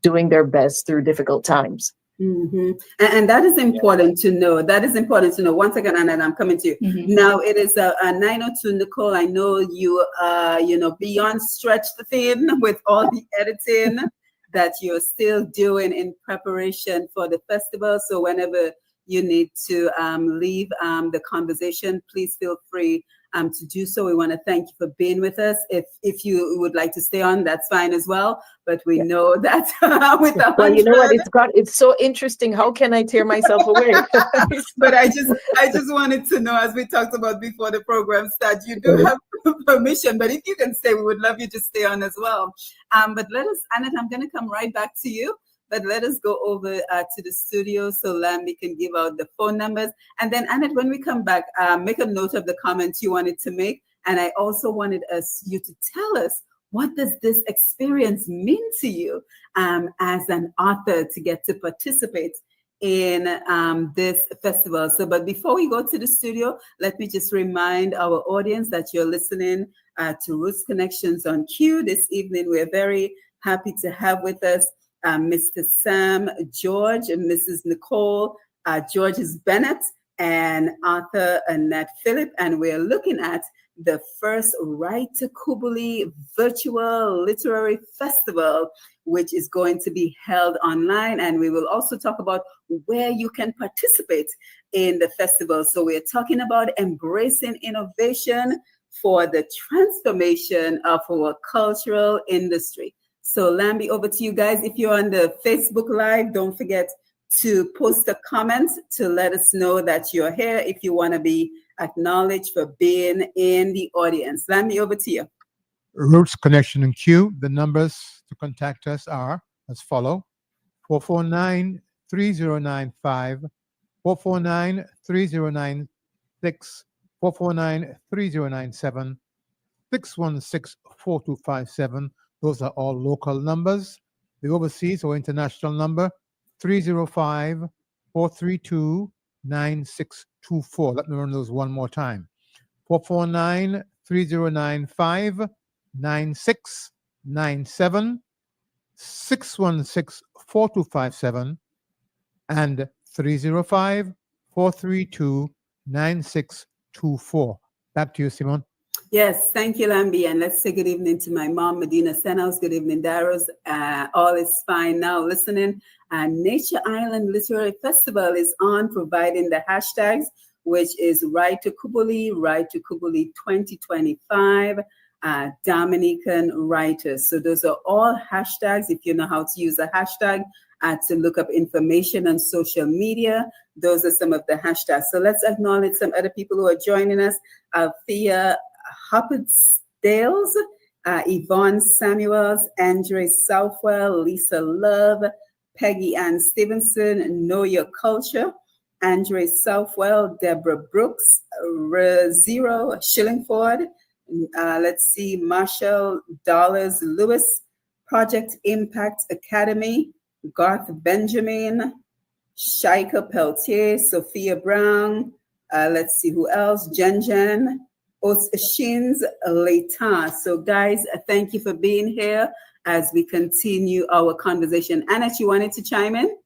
doing their best through difficult times. And that is important to know. Once again, Annette, I'm coming to you. Now it is a 9:02, Nicole. I know you beyond stretched thin with all the editing that you're still doing in preparation for the festival. So whenever you need to leave the conversation, please feel free to do so. We want to thank you for being with us. If you would like to stay on, that's fine as well. But we know that with the well, you know what? It's so interesting. How can I tear myself away? But I just wanted to know, as we talked about before the program started, you do have permission. But if you can stay, we would love you to stay on as well. But let us, Annette, I'm going to come right back to you. But let us go over to the studio so Lambi can give out the phone numbers. And then, Annette, when we come back, make a note of the comments you wanted to make. And I also wanted you to tell us, what does this experience mean to you as an author to get to participate in this festival? So, but before we go to the studio, let me just remind our audience that you're listening to Roots Connections on Q. This evening, we're very happy to have with us Mr. Sam George and Mrs. Nicole Georges Bennett and author Annette Phillip. And we're looking at the first Right to Kubuli Virtual Literary Festival, which is going to be held online. And we will also talk about where you can participate in the festival. So we're talking about embracing innovation for the transformation of our cultural industry. So Lambi, over to you guys. If you're on the Facebook Live, don't forget to post a comment to let us know that you're here if you want to be acknowledged for being in the audience. Lambi, over to you. Roots Connection and Q. The numbers to contact us are as follow: 449-3095, 449-3096, 449-3097, 616-4257. Those are all local numbers. The overseas or international number, 305-432-9624. Let me run those one more time. 449-3095, 9697, 616-4257, and 305-432-9624. Back to you, Simone. Yes, thank you, Lambi. And let's say good evening to my mom, Medina Senos. Good evening, Daros. All is fine now listening. Nature Island Literary Festival is on, providing the hashtags, which is Right to Kubuli 2025, Dominican writers. So those are all hashtags. If you know how to use a hashtag to look up information on social media, those are some of the hashtags. So let's acknowledge some other people who are joining us. Althea Hoppersdales, Yvonne Samuels, Andre Southwell, Lisa Love, Peggy Ann Stevenson, Know Your Culture, Andre Southwell, Deborah Brooks, Zero Shillingford, let's see, Marshall Dollars Lewis, Project Impact Academy, Garth Benjamin, Shaika Peltier, Sophia Brown, let's see who else, Jen, Shins Leighton. So guys, thank you for being here as we continue our conversation. Annette, you wanted to chime in?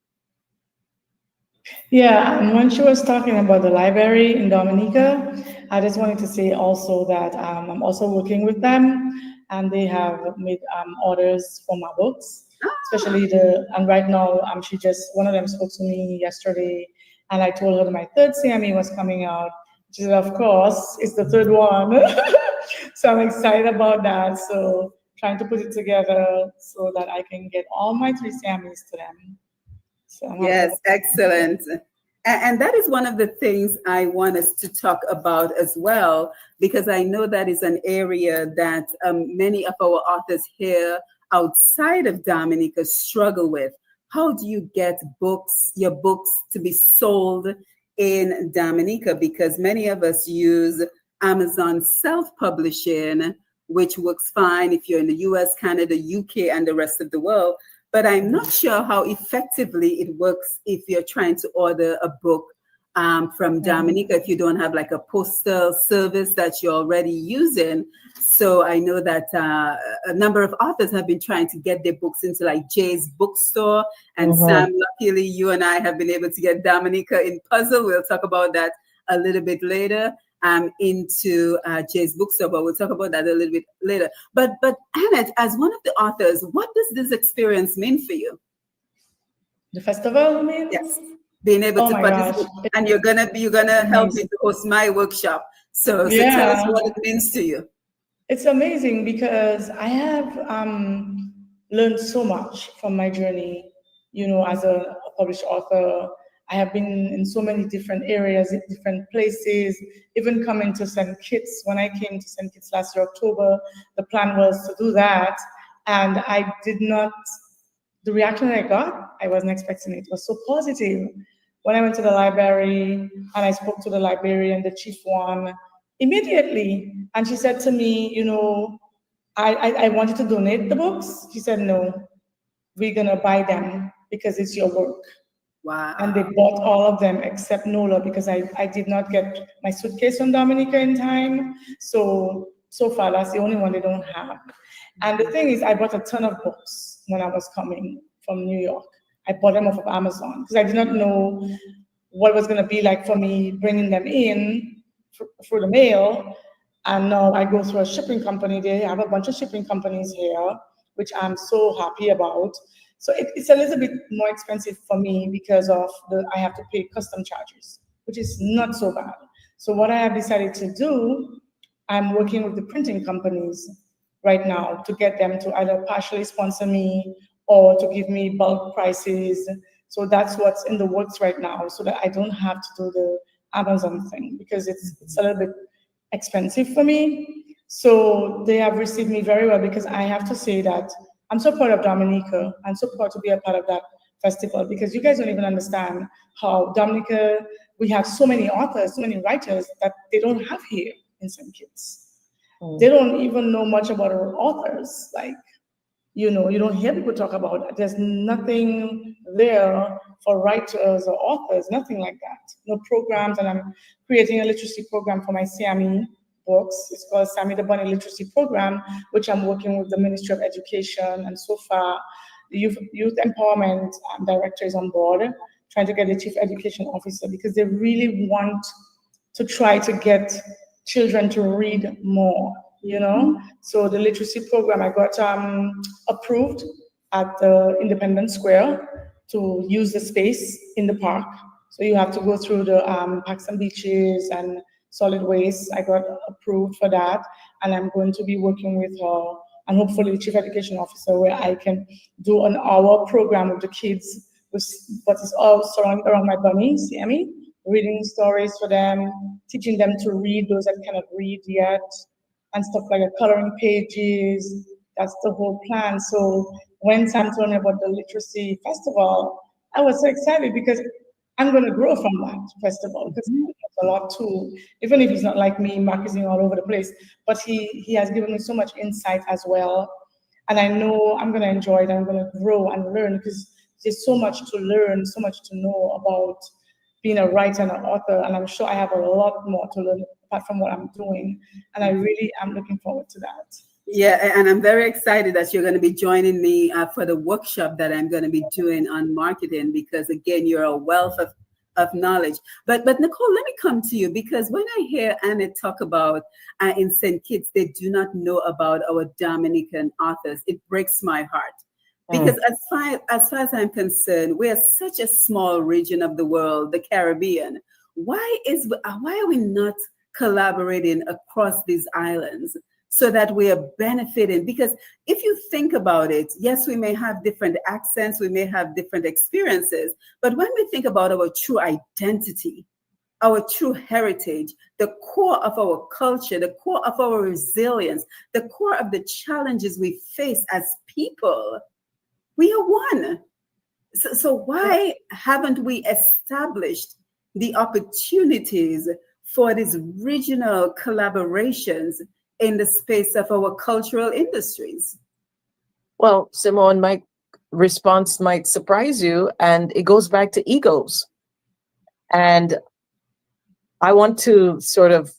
Yeah, and when she was talking about the library in Dominica, I just wanted to say also that I'm also working with them, and they have made orders for my books, especially and right now, one of them spoke to me yesterday, and I told her that my third CME was coming out. She said, of course, it's the third one. So I'm excited about that. So trying to put it together so that I can get all my 3 CMEs to them. So yes, excellent. And that is one of the things I want us to talk about as well, because I know that is an area that many of our authors here outside of Dominica struggle with. How do you get your books to be sold in Dominica? Because many of us use Amazon self-publishing, which works fine if you're in the US, Canada, UK, and the rest of the world. But I'm not sure how effectively it works if you're trying to order a book from Dominica, if you don't have like a postal service that you're already using. So I know that a number of authors have been trying to get their books into like Jay's bookstore. And Sam, luckily you and I have been able to get Dominica in Puzzle. We'll talk about that a little bit later. Into Jay's bookstore, but we'll talk about that a little bit later. But Annette, as one of the authors, what does this experience mean for you? The festival means? Yes, being able to participate, and you're gonna help me to host my workshop. So tell us what it means to you. It's amazing because I have learned so much from my journey. You know, as a published author, I have been in so many different areas, different places, even coming to St. Kitts. When I came to St. Kitts last year, October, the plan was to do that. And I did not, the reaction I got, I wasn't expecting it. It was so positive. When I went to the library and I spoke to the librarian, the chief one, immediately, and she said to me, you know, I wanted to donate the books. She said, no, we're gonna buy them because it's your work. Wow. And they bought all of them except Nola because I did not get my suitcase from Dominica in time. So far, that's the only one they don't have. And the thing is, I bought a ton of books when I was coming from New York. I bought them off of Amazon because I did not know what it was going to be like for me bringing them in through the mail. And now I go through a shipping company. They have a bunch of shipping companies here, which I'm so happy about. So it's a little bit more expensive for me because of I have to pay custom charges, which is not so bad. So what I have decided to do, I'm working with the printing companies right now to get them to either partially sponsor me or to give me bulk prices. So that's what's in the works right now, so that I don't have to do the Amazon thing because it's a little bit expensive for me. So they have received me very well because I have to say that I'm so proud of Dominica. I'm so proud to be a part of that festival because you guys don't even understand how Dominica, we have so many authors, so many writers that they don't have here in St. Kitts. They don't even know much about our authors. Like, you know, you don't hear people talk about it. There's nothing there for writers or authors, nothing like that. No programs, and I'm creating a literacy program for my CME books. It's called Sammy the Bunny Literacy Program, which I'm working with the Ministry of Education, and so far the Youth Empowerment Director is on board, trying to get the Chief Education Officer because they really want to try to get children to read more, you know. So the literacy program, I got approved at the Independence Square to use the space in the park. So you have to go through the parks and beaches and solid waste. I got approved for that, and I'm going to be working with her and hopefully the chief education officer, where I can do an hour program with the kids, but it's all surrounded around my bunnies, see me? Reading stories for them, teaching them to read, those that cannot read yet, and stuff like that, coloring pages. That's the whole plan. So when Sam told me about the literacy festival, I was so excited because I'm going to grow from that festival because he has a lot too. Even if he's not like me, marketing all over the place, but he has given me so much insight as well. And I know I'm going to enjoy it. I'm going to grow and learn because there's so much to learn, so much to know about being a writer and an author. And I'm sure I have a lot more to learn apart from what I'm doing. And I really am looking forward to that. Yeah, and I'm very excited that you're going to be joining me for the workshop that I'm going to be doing on marketing, because again, you're a wealth of knowledge. But Nicole, let me come to you, because when I hear Annette talk about in St. Kitts, they do not know about our Dominican authors. It breaks my heart. Because as far as I'm concerned, we are such a small region of the world, the Caribbean. Why are we not collaborating across these islands so that we are benefiting? Because if you think about it, yes, we may have different accents, we may have different experiences, but when we think about our true identity, our true heritage, the core of our culture, the core of our resilience, the core of the challenges we face as people, we are one. So why haven't we established the opportunities for these regional collaborations in the space of our cultural industries? Well, Simone, my response might surprise you, and it goes back to egos. And I want to sort of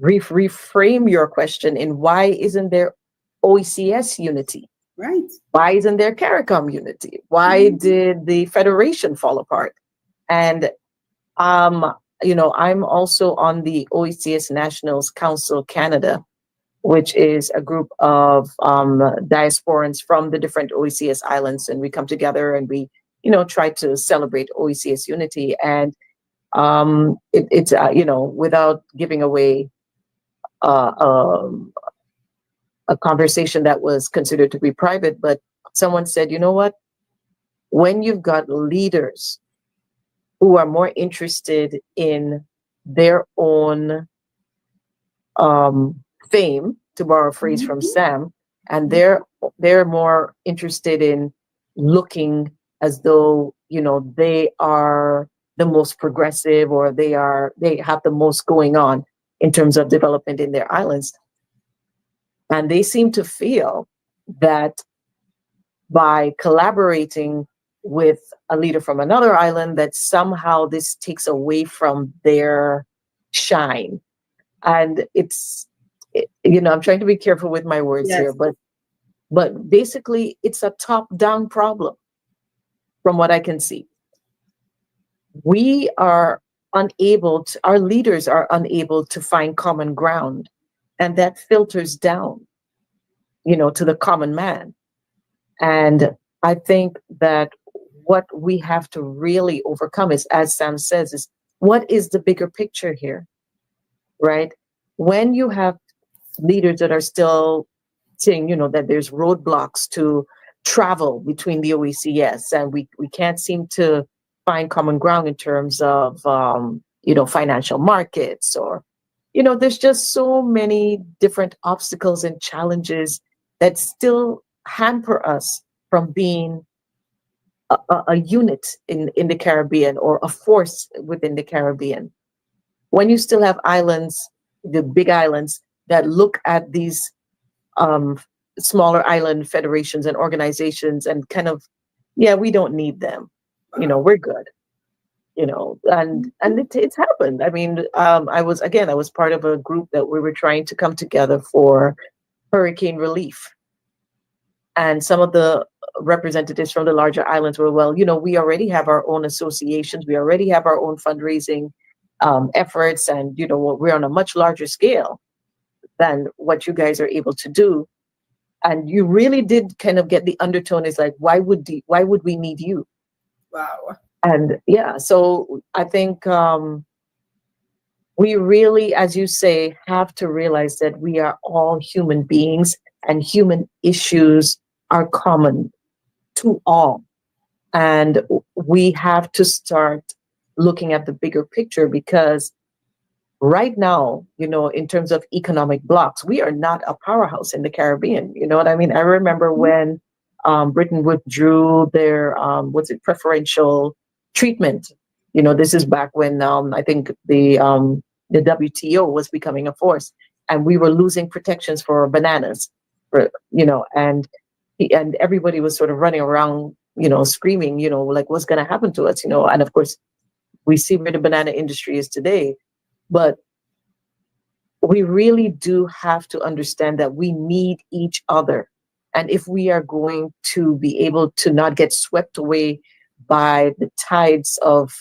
reframe your question in why isn't there OECS unity? Right. Why isn't there CARICOM unity? Why did the Federation fall apart? And, I'm also on the OECS Nationals Council Canada, which is a group of diasporans from the different OECS islands. And we come together and we, try to celebrate OECS unity. And it's without giving away a conversation that was considered to be private, but someone said, you know what? When you've got leaders who are more interested in their own fame, to borrow a phrase from Sam, and they're more interested in looking as though, they are the most progressive, or they have the most going on in terms of development in their islands. And they seem to feel that by collaborating with a leader from another island, that somehow this takes away from their shine. And I'm trying to be careful with my words here, but basically it's a top-down problem from what I can see. Our leaders are unable to find common ground. And that filters down, to the common man. And I think that what we have to really overcome is, as Sam says, is what is the bigger picture here, right? When you have leaders that are still saying, that there's roadblocks to travel between the OECS, and we can't seem to find common ground in terms of, financial markets, or there's just so many different obstacles and challenges that still hamper us from being a unit in the Caribbean, or a force within the Caribbean. When you still have islands, the big islands, that look at these smaller island federations and organizations and kind of, we don't need them. We're good. And it's happened. I mean, I was part of a group that we were trying to come together for hurricane relief. And some of the representatives from the larger islands were, we already have our own associations. We already have our own fundraising. efforts, and we're on a much larger scale than what you guys are able to do. And you really did kind of get the undertone is like, why would we need you? Wow. And yeah, so I think we really, as you say, have to realize that we are all human beings, and human issues are common to all. And we have to start looking at the bigger picture, because right now, in terms of economic blocks, we are not a powerhouse in the Caribbean. You know what I mean? I remember when Britain withdrew their preferential treatment. This is back when I think the WTO was becoming a force, and we were losing protections for bananas, and everybody was sort of running around, screaming, like, what's going to happen to us, and of course we see where the banana industry is today. But we really do have to understand that we need each other. And if we are going to be able to not get swept away by the tides of,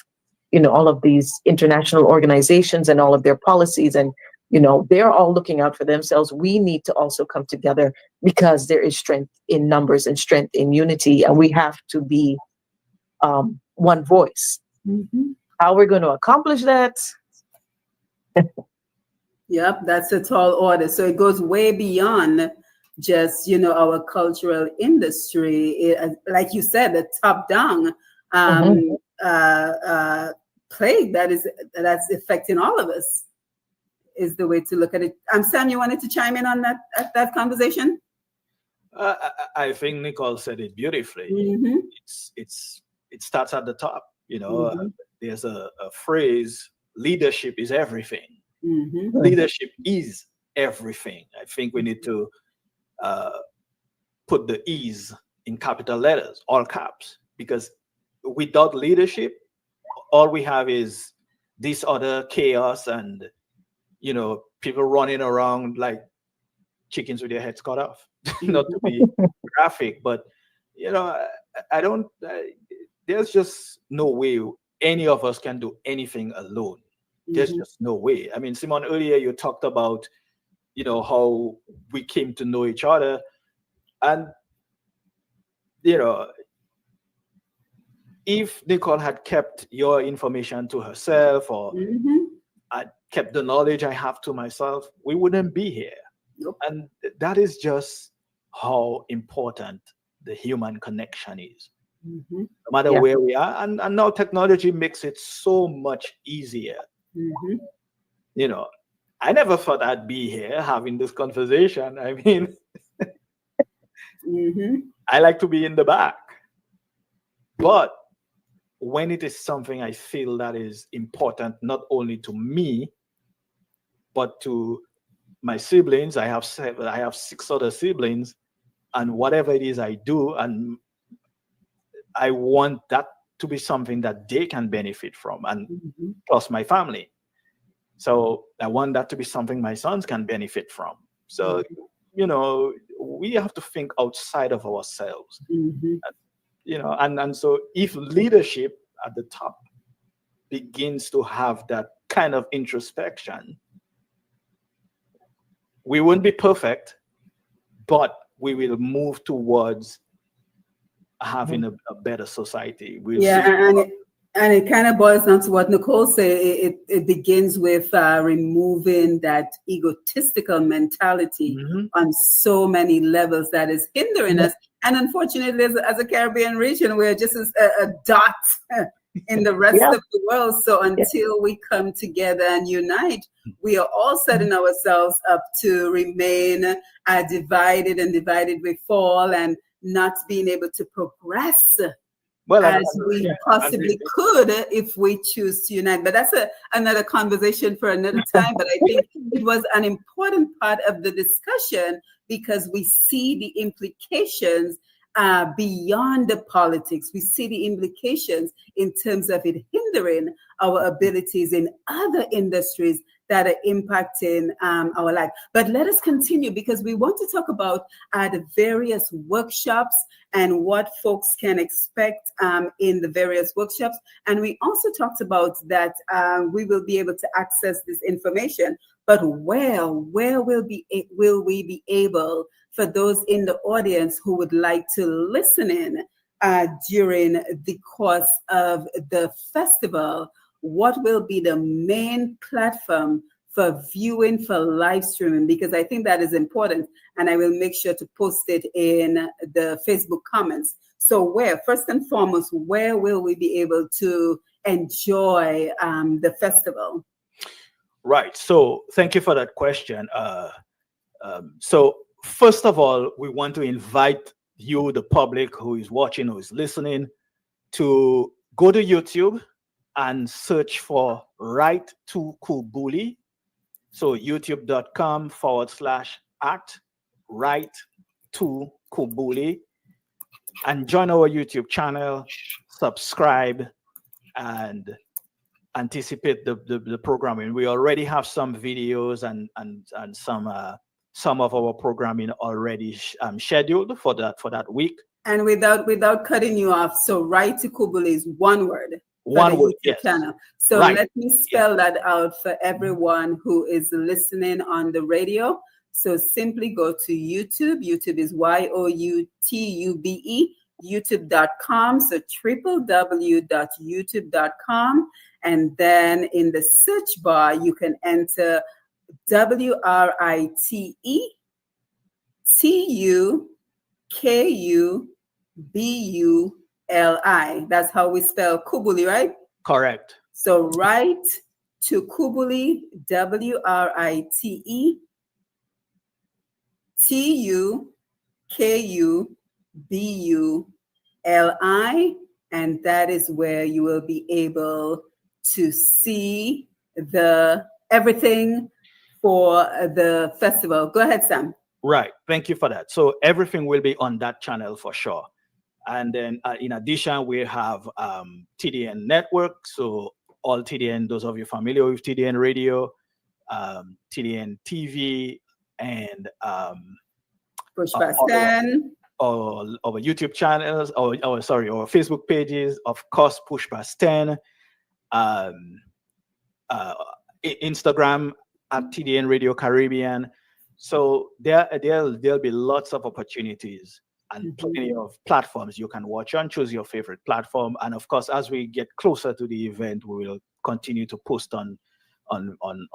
all of these international organizations and all of their policies, and, they're all looking out for themselves, we need to also come together, because there is strength in numbers and strength in unity, and we have to be one voice. Mm-hmm. How we're going to accomplish that? Yep, that's a tall order. So it goes way beyond just, our cultural industry. Like you said, the top-down plague that's affecting all of us is the way to look at it. Sam, you wanted to chime in on that conversation? I think Nicole said it beautifully. Mm-hmm. It starts at the top. Mm-hmm. There's a phrase: leadership is everything. Mm-hmm. Leadership is everything. I think we need to put the "is" in capital letters, all caps, because without leadership, all we have is disorder, chaos, and people running around like chickens with their heads cut off. Not to be graphic, but I don't. There's just no way any of us can do anything alone. There's just no way. I mean, Simon, earlier you talked about, how we came to know each other, and if Nicole had kept your information to herself, or I kept the knowledge I have to myself, we wouldn't be here. Nope. And that is just how important the human connection is. Mm-hmm. No matter where we are, and now technology makes it so much easier. Mm-hmm. I never thought I'd be here having this conversation. I mean, I like to be in the back. But when it is something I feel that is important, not only to me, but to my siblings, I have 6 other siblings, and whatever it is I do, and I want that to be something that they can benefit from, and plus my family. So I want that to be something my sons can benefit from. So, we have to think outside of ourselves. And so if leadership at the top begins to have that kind of introspection, we won't be perfect, but we will move towards having a better society. And it kind of boils down to what Nicole said. It begins with removing that egotistical mentality on so many levels that is hindering us. And unfortunately, as a Caribbean region, we're just a dot in the rest of the world. So until we come together and unite, we are all setting ourselves up to remain divided, and divided we fall, and not being able to progress as we possibly could if we choose to unite. But that's another conversation for another time. But I think it was an important part of the discussion, because we see the implications beyond the politics. We see the implications in terms of it hindering our abilities in other industries that are impacting our life. But let us continue, because we want to talk about the various workshops and what folks can expect in the various workshops. And we also talked about that we will be able to access this information, but where will we be able, for those in the audience who would like to listen in during the course of the festival, what will be the main platform for viewing, for live streaming? Because I think that is important, and I will make sure to post it in the Facebook comments. So first and foremost, where will we be able to enjoy the festival? Right. So thank you for that question. So first of all, we want to invite you, the public who is watching, who is listening, to go to YouTube and search for Right to Kubuli. So youtube.com/@Right to Kubuli, and join our YouTube channel, subscribe, and anticipate the programming. We already have some videos and some of our programming already scheduled for that week. And without cutting you off, so Right to Kubuli is one word. One word, yes. Channel. So let me spell that out for everyone who is listening on the radio. So simply go to YouTube. YouTube is YOUTUBE, youtube.com. So www.youtube.com. And then in the search bar, you can enter WRITE-TUKUBULI. That's how we spell Kubuli, right? Correct. So Right to Kubuli, WRITE-TUKUBULI, and that is where you will be able to see everything for the festival. Go ahead, Sam. Right. Thank you for that. So everything will be on that channel for sure. And then in addition, we have TDN Network. So all TDN, those of you familiar with TDN Radio, TDN TV, and Pushpa Stan, or YouTube channels, or Facebook pages, of course, Pushpa Stan, Instagram at TDN Radio Caribbean. So there'll be lots of opportunities and plenty of platforms you can watch on. Choose your favorite platform, and of course, as we get closer to the event, we will continue to post on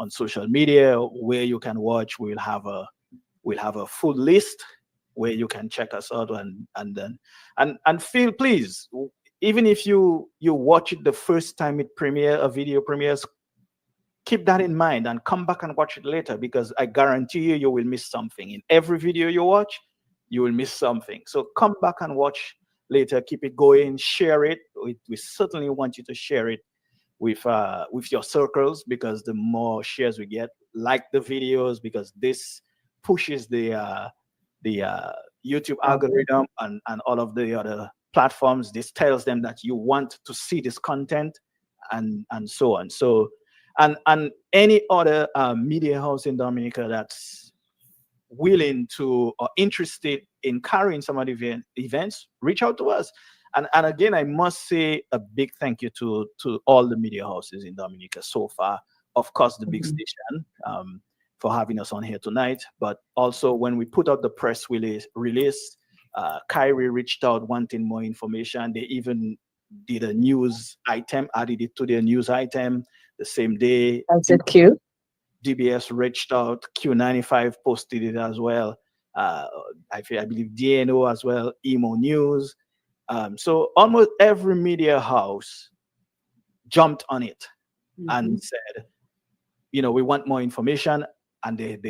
social media where you can watch. We'll have a full list where you can check us out, and feel, please, even if you watch it the first time a video premieres, keep that in mind and come back and watch it later, because I guarantee you will miss something. In every video you watch, you will miss something. So come back and watch later. Keep it going. Share it. We certainly want you to share it with your circles, because the more shares we get, like the videos, because this pushes the YouTube algorithm and all of the other platforms. This tells them that you want to see this content, and so on. So and any other media house in Dominica that's willing to or interested in carrying some of the events, reach out to us. And again, I must say a big thank you to all the media houses in Dominica so far. Of course, the big station for having us on here tonight, but also when we put out the press release, Kyrie reached out wanting more information. They even did a news item, added it to their news item the same day. That's it, Q. DBS reached out, Q95 posted it as well. I believe DNO as well, Emo News. So almost every media house jumped on it and said, we want more information, and they've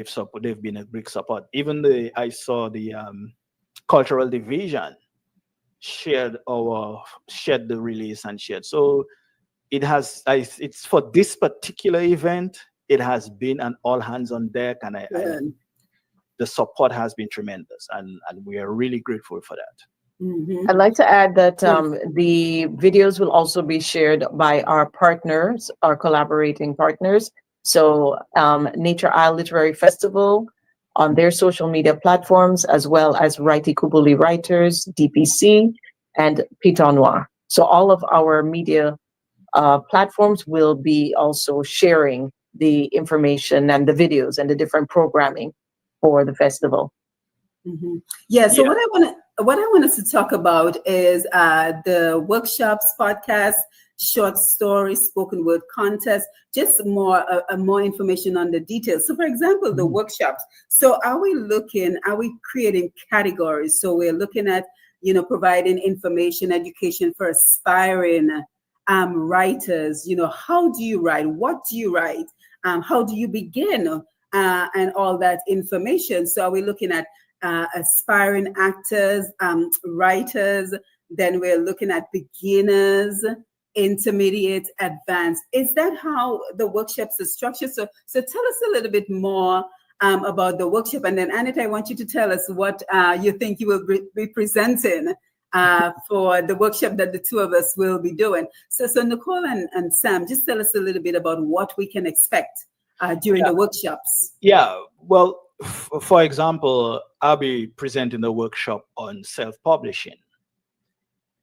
been a big support. Even I saw the cultural division shared the release and shared. So it's for this particular event. It has been an all hands on deck, and the support has been tremendous, and we are really grateful for that. I'd like to add that the videos will also be shared by our partners, our collaborating partners, So Nature Isle Literary Festival on their social media platforms, as well as Righty Kubuli Writers, DPC, and Piton Noir. So all of our media platforms will be also sharing the information and the videos and the different programming for the festival. Mm-hmm. Yeah. So what I want us to talk about is the workshops, podcasts, short stories, spoken word contest, just more information on the details. So, for example, the workshops. So, are we creating categories? So, we're looking at providing information, education for aspiring writers. How do you write? What do you write? How do you begin? And all that information. So, are we looking at aspiring actors, writers? Then we're looking at beginners, intermediate, advanced. Is that how the workshops are structured? So tell us a little bit more about the workshop. And then, Annette, I want you to tell us what you think you will be presenting for the workshop that the two of us will be doing. So Nicole and Sam, just tell us a little bit about what we can expect during the workshops. Yeah, well, for example, I'll be presenting the workshop on self-publishing.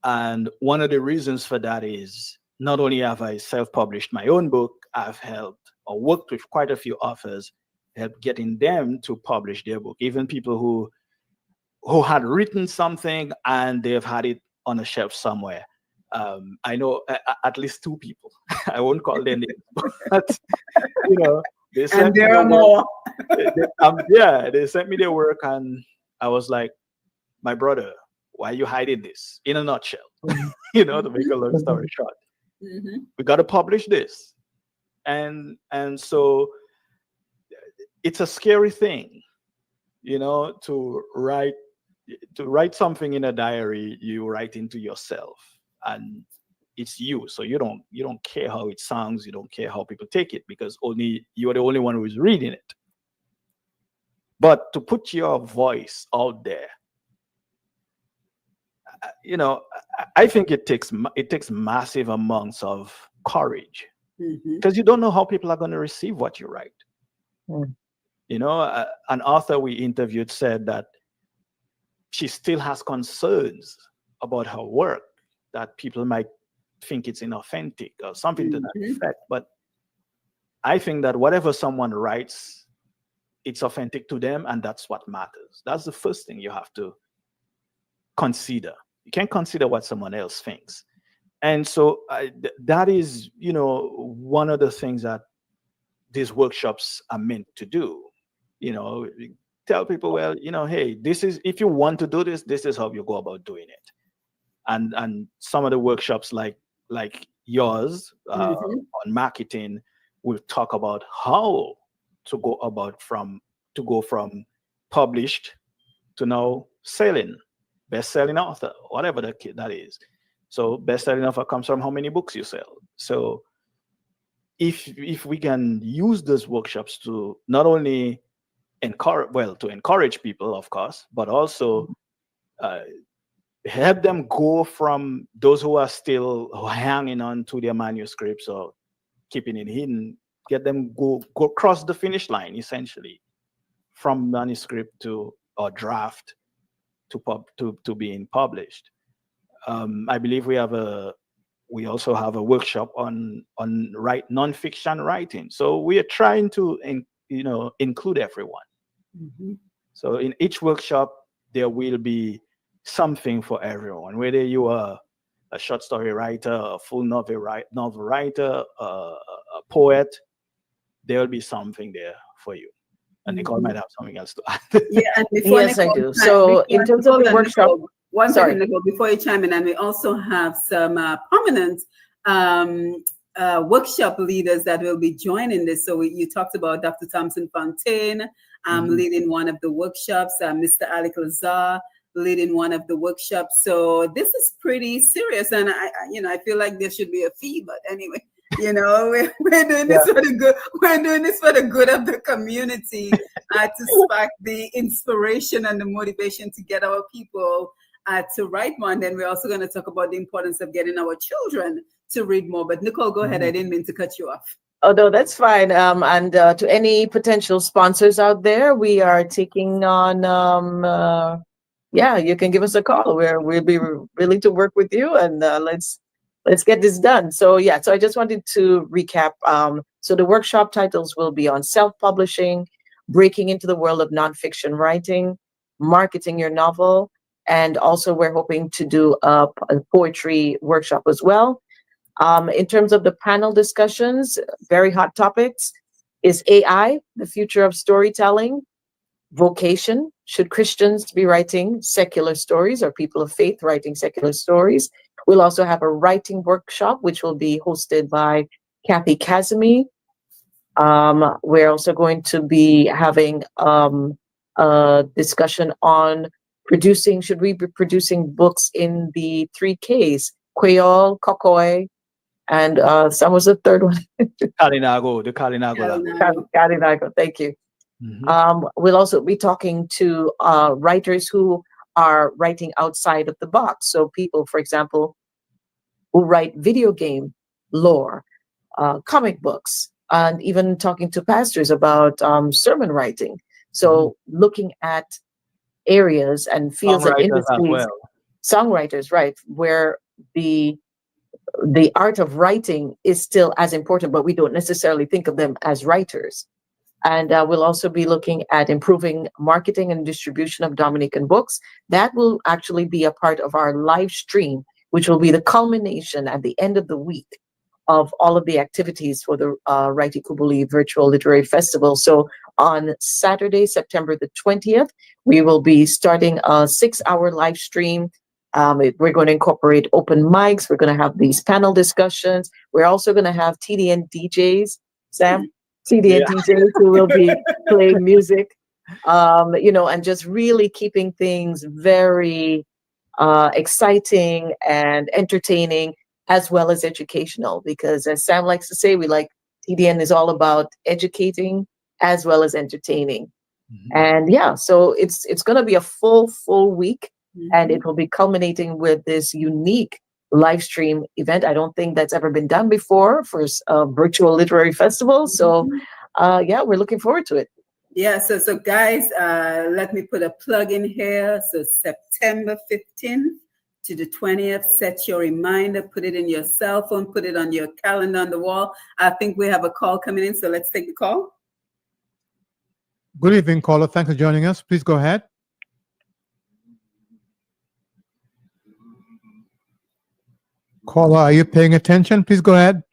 And one of the reasons for that is not only have I self-published my own book, I've helped or worked with quite a few authors, helped getting them to publish their book, even people who had written something and they've had it on a shelf somewhere. I know at least two people. I won't call their names, but they sent me there are more. They sent me their work, and I was like, my brother, why are you hiding this? In a nutshell, to make a long story short, we got to publish this, and so it's a scary thing, to write something in a diary. You write into yourself, and it's you. So you don't care how it sounds. You don't care how people take it, because only you are the only one who is reading it. But to put your voice out there, I think it takes massive amounts of courage, because you don't know how people are going to receive what you write. An author we interviewed said that she still has concerns about her work, that people might think it's inauthentic or something to that effect. But I think that whatever someone writes, it's authentic to them, and that's what matters. That's the first thing you have to consider. You can't consider what someone else thinks. And so that is, one of the things that these workshops are meant to do. Tell people, well, hey, this is, if you want to do this, this is how you go about doing it. And some of the workshops like yours on marketing will talk about how to go about from published to now selling, best-selling author, whatever that is. So best-selling author comes from how many books you sell. So if we can use those workshops to not only encourage people, of course, but also help them go from those who are still hanging on to their manuscripts or keeping it hidden, get them go across the finish line, essentially, from manuscript or draft to being published. I believe we also have a workshop on nonfiction writing. So we are trying to include everyone. So in each workshop there will be something for everyone, whether you are a short story writer, a full novel writer, a poet. There will be something there for you. And Nicole might have something else to add. Yeah, and yes, I do. So in terms of the workshop, one second, Nicole, before you chime in, and we also have some prominent workshop leaders that will be joining this. So you talked about Dr. Thompson Fontaine leading one of the workshops, Mr. Alec Lazar leading one of the workshops. So this is pretty serious, and I feel like there should be a fee, but anyway. We're doing this for the good. We're doing this for the good of the community, to spark the inspiration and the motivation to get our people to write more. And then we're also going to talk about the importance of getting our children to read more. But Nicole, go ahead. I didn't mean to cut you off. Although that's fine. And to any potential sponsors out there, we are taking on. Yeah, you can give us a call. We'll be willing to work with you, and let's get this done. So yeah, so I just wanted to recap. So the workshop titles will be on self-publishing, breaking into the world of nonfiction writing, marketing your novel, and also we're hoping to do a poetry workshop as well. In terms of the panel discussions, very hot topics is AI, the future of storytelling, vocation. Should Christians be writing secular stories or people of faith writing secular stories? We'll also have a writing workshop, which will be hosted by Kathy Kazemi. We're also going to be having a discussion on should we be producing books in the 3Ks, Creole, Kokoi, and some was the third one. Kalinago, the Kalinago language. Kalinago, thank you. We'll also be talking to writers who are writing outside of the box. So people, for example, who write video game lore, comic books, and even talking to pastors about sermon writing. So looking at areas and fields and industries, songwriters, right, where the art of writing is still as important, but we don't necessarily think of them as writers. And we'll also be looking at improving marketing and distribution of Dominican books. That will actually be a part of our live stream, which will be the culmination at the end of the week of all of the activities for the Write Kubuli Virtual Literary Festival. So on Saturday, September the 20th, we will be starting a 6-hour live stream. We're going to incorporate open mics. We're going to have these panel discussions. We're also going to have TDN DJs, Sam, TDN DJs who will be playing music, and just really keeping things very exciting and entertaining, as well as educational, because as Sam likes to say, TDN is all about educating as well as entertaining. And yeah, so it's going to be a full week, and it will be culminating with this unique live stream event. I don't think that's ever been done before for a virtual literary festival. So yeah, we're looking forward to it. Yeah, so guys, let me put a plug in here. So September 15th to the 20th, set your reminder, put it in your cell phone, put it on your calendar on the wall. I think we have a call coming in, so let's take the call. Good evening, caller. Thanks for joining us. Please go ahead. Caller, are you paying attention? Please go ahead.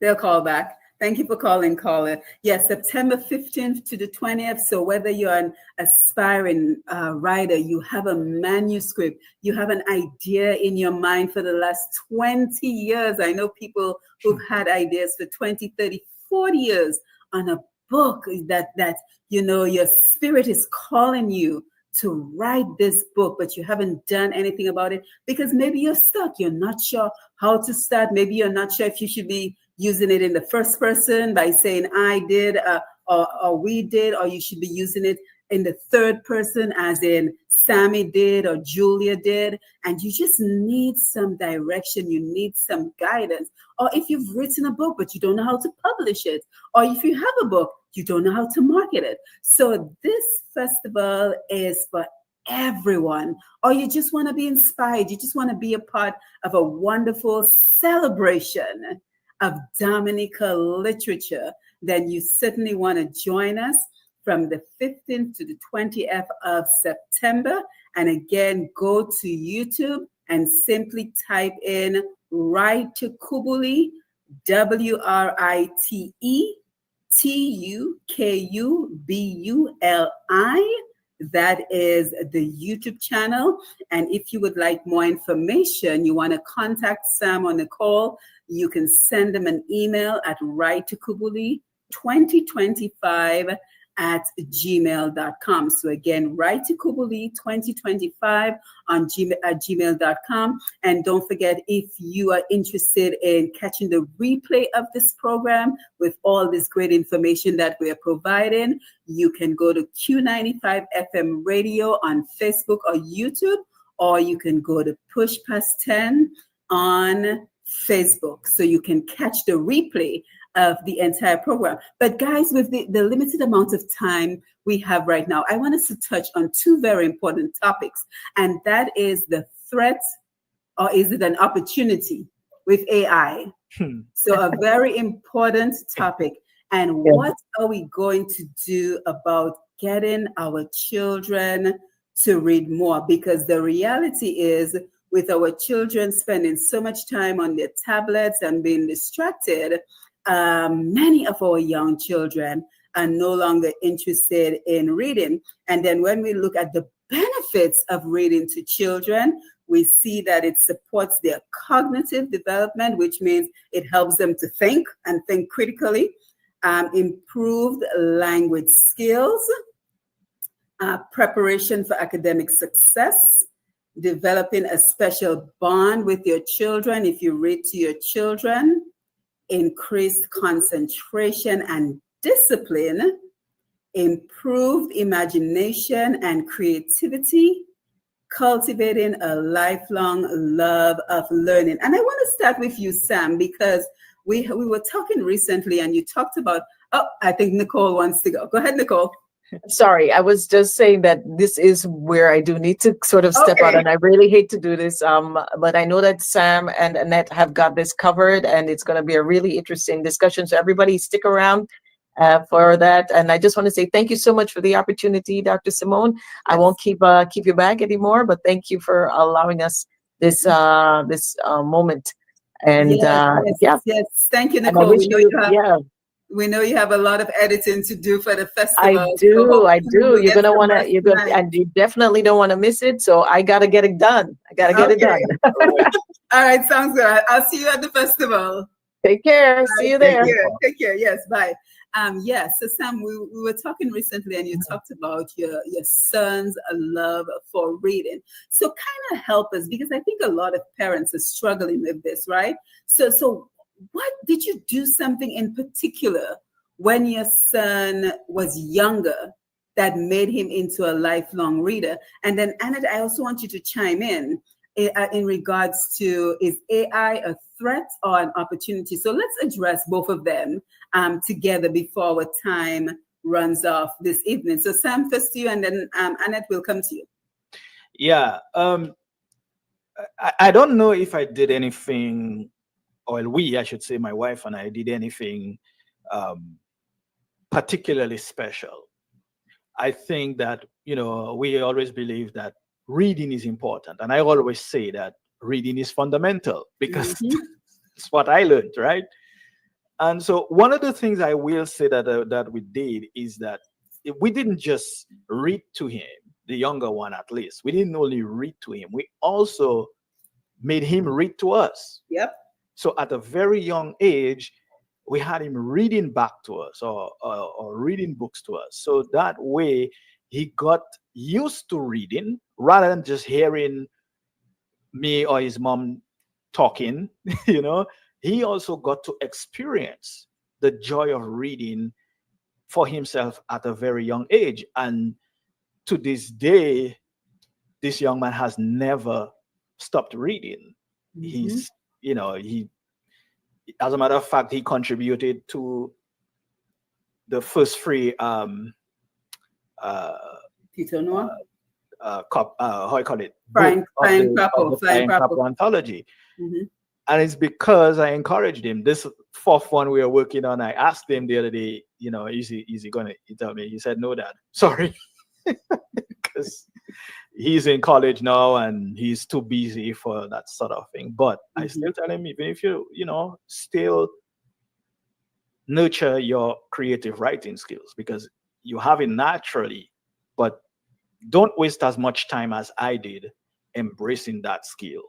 They'll call back. Thank you for calling, caller. Yes, September 15th to the 20th. So whether you're an aspiring writer, you have a manuscript, you have an idea in your mind for the last 20 years. I know people who've had ideas for 20, 30, 40 years on a book that your spirit is calling you to write this book, but you haven't done anything about it because maybe you're stuck. You're not sure how to start. Maybe you're not sure if you should be using it in the first person by saying I did or we did, or you should be using it in the third person as in Sammy did or Julia did, and you just need some direction, you need some guidance. Or if you've written a book but you don't know how to publish it, or if you have a book, you don't know how to market it. So this festival is for everyone, or you just want to be inspired, you just want to be a part of a wonderful celebration of Dominica literature, then you certainly want to join us from the 15th to the 20th of September. And again, go to YouTube and simply type in Write Kubuli, WRITE TUKUBULI. That is the YouTube channel. And if you would like more information, you want to contact Sam or Nicole, you can send them an email at writekubuli2025@gmail.com. So again, writekubuli2025 at gmail.com. And don't forget, if you are interested in catching the replay of this program with all this great information that we are providing, you can go to Q95 FM Radio on Facebook or YouTube, or you can go to Push Past 10 on Facebook, so you can catch the replay of the entire program. But guys, with the limited amount of time we have right now, I want us to touch on two very important topics, and that is the threat, or is it an opportunity with AI? So a very important topic. And what are we going to do about getting our children to read more? Because the reality is, with our children spending so much time on their tablets and being distracted, many of our young children are no longer interested in reading. And then when we look at the benefits of reading to children, we see that it supports their cognitive development, which means it helps them to think and think critically, improved language skills, preparation for academic success, developing a special bond with your children if you read to your children, increased concentration and discipline, improved imagination and creativity, cultivating a lifelong love of learning. And I want to start with you, Sam, because we were talking recently and you talked about, I think Nicole wants to go. Go ahead, Nicole. Sorry, I was just saying that this is where I do need to sort of step out, and I really hate to do this. But I know that Sam and Annette have got this covered, and it's going to be a really interesting discussion. So everybody stick around for that. And I just want to say thank you so much for the opportunity, Dr. Simone. I won't keep you back anymore, but thank you for allowing us this moment. And yes, thank you, Nicole. We know you have a lot of editing to do for the festival. I do. You're gonna and you definitely don't want to miss it. So I gotta get it done. It done. All right, sounds good. I'll see you at the festival. Take care. See you there. Take care. Yes, bye. So Sam, we were talking recently, and you talked about your son's love for reading. So kind of help us, because I think a lot of parents are struggling with this, right? So what did you do something in particular when your son was younger that made him into a lifelong reader? And then Annette, I also want you to chime in regards to, is AI a threat or an opportunity? So let's address both of them together before our time runs off this evening. So Sam, first to you, and then Annette will come to you. Yeah, I don't know if I did anything, or I should say my wife and I did anything particularly special. I think that, we always believe that reading is important. And I always say that reading is fundamental, because it's what I learned, right? And so one of the things I will say that we did is that we didn't just read to him, the younger one at least. We didn't only read to him, we also made him read to us. Yep. So at a very young age, we had him reading back to us or reading books to us. So that way he got used to reading rather than just hearing me or his mom talking. He also got to experience the joy of reading for himself at a very young age. And to this day, this young man has never stopped reading. He's, as a matter of fact, he contributed to the first free Peter Noah? How you call it? Flying Crapo anthology. And it's because I encouraged him. This fourth one we are working on, I asked him the other day, is he gonna? He told me, he said, no, Dad, sorry. Because he's in college now and he's too busy for that sort of thing. But I still tell him, even if you, still nurture your creative writing skills, because you have it naturally, but don't waste as much time as I did embracing that skill,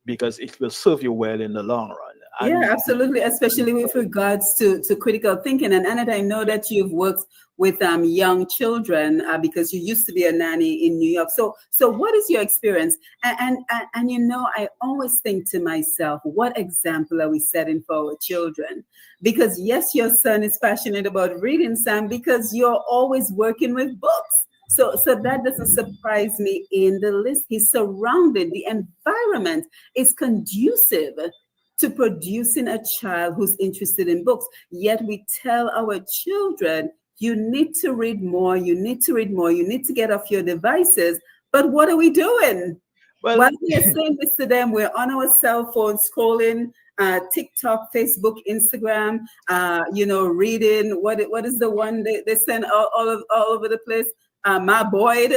because it will serve you well in the long run. Yeah, absolutely, especially with regards to critical thinking. And Annette, I know that you've worked with young children because you used to be a nanny in New York. So what is your experience? And I always think to myself, what example are we setting for our children? Because yes, your son is passionate about reading, Sam, because you're always working with books. So that doesn't surprise me in the list. He's surrounded, the environment is conducive to producing a child who's interested in books. Yet we tell our children, you need to read more, you need to read more, you need to get off your devices. But what are we doing? Well, While we are saying this to them, we're on our cell phones scrolling TikTok, Facebook, Instagram, reading. What is the one they send all over the place? My Boyd.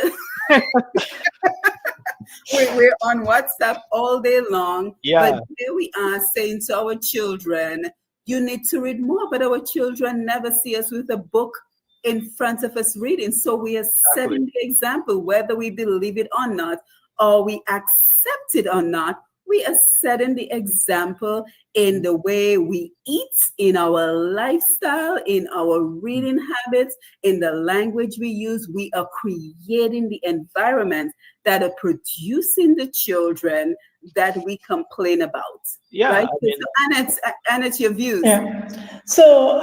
We're on WhatsApp all day long. yeah, But here we are saying to our children, you need to read more. But our children never see us with a book in front of us reading. So we are setting the example, whether we believe it or not, or we accept it or not. We are setting the example in the way we eat, in our lifestyle, in our reading habits, in the language we use. We are creating the environment that are producing the children that we complain about. yeah. Right? I mean, So Annette, your views. Yeah. So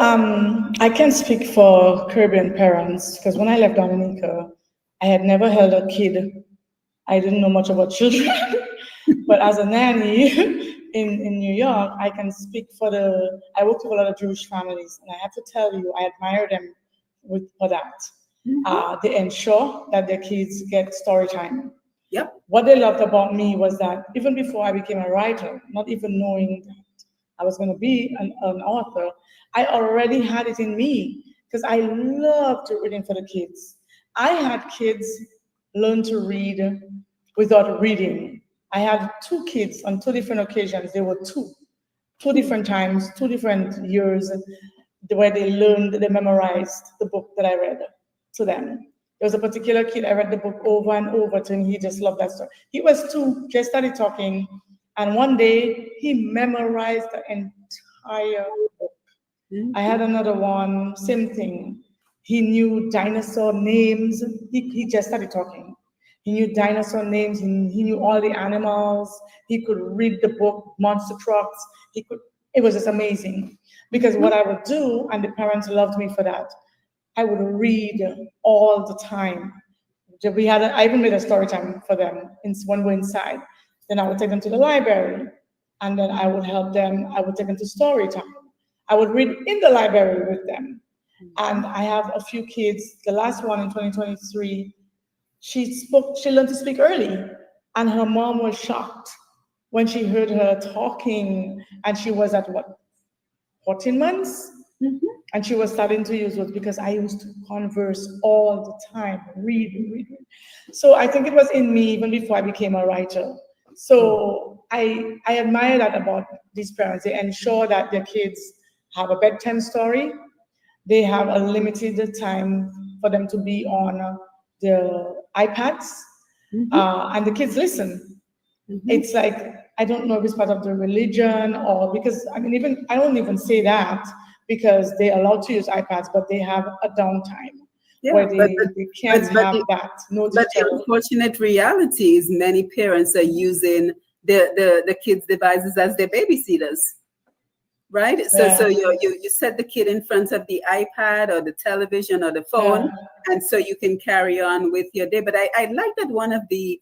I can speak for Caribbean parents because when I left Dominica, I had never held a kid. I didn't know much about children. But as a nanny in New York, I can speak I worked with a lot of Jewish families, and I have to tell you, I admire them for that. They ensure that their kids get story time. Yep. What they loved about me was that even before I became a writer, not even knowing that I was going to be an author, I already had it in me because I loved reading for the kids. I had kids learn to read without reading. I had 2 kids on 2 different occasions. They were two different times, 2 different years where they memorized the book that I read to them. There was a particular kid, I read the book over and over to him. He just loved that story. He was 2, just started talking. And one day he memorized the entire book. I had another one, same thing. He knew dinosaur names. He just started talking. He knew dinosaur names. He knew all the animals. He could read the book, Monster Trucks. It was just amazing. Because what I would do, and the parents loved me for that, I would read all the time. I even made a story time for them when we're inside. Then I would take them to the library, and then I would help them. I would take them to story time. I would read in the library with them. And I have a few kids. The last one in 2023, she learned to speak early, and her mom was shocked when she heard her talking, and she was at 14 months? Mm-hmm. And she was starting to use words because I used to converse all the time, read. So I think it was in me even before I became a writer. So I admire that about these parents. They ensure that their kids have a bedtime story. They have a limited time for them to be on the iPads, and the kids listen. Mm-hmm. It's like, I don't know if it's part of the religion or because, I don't even say that because they're allowed to use iPads, but they have a downtime where they can't have that. But the unfortunate reality is many parents are using the kids' devices as their babysitters. Right? So you set the kid in front of the iPad or the television or the phone, and so you can carry on with your day. But I like that one of the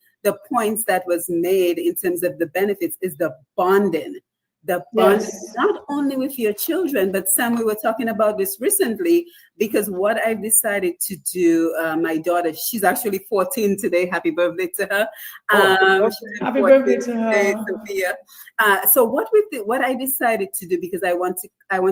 points that was made in terms of the benefits is the bonding. The bond, not only with your children, but Sam, we were talking about this recently because what I've decided to do, my daughter, she's actually 14 today. Happy birthday to her. Happy birthday to her, Sophia. So what I decided to do, because I want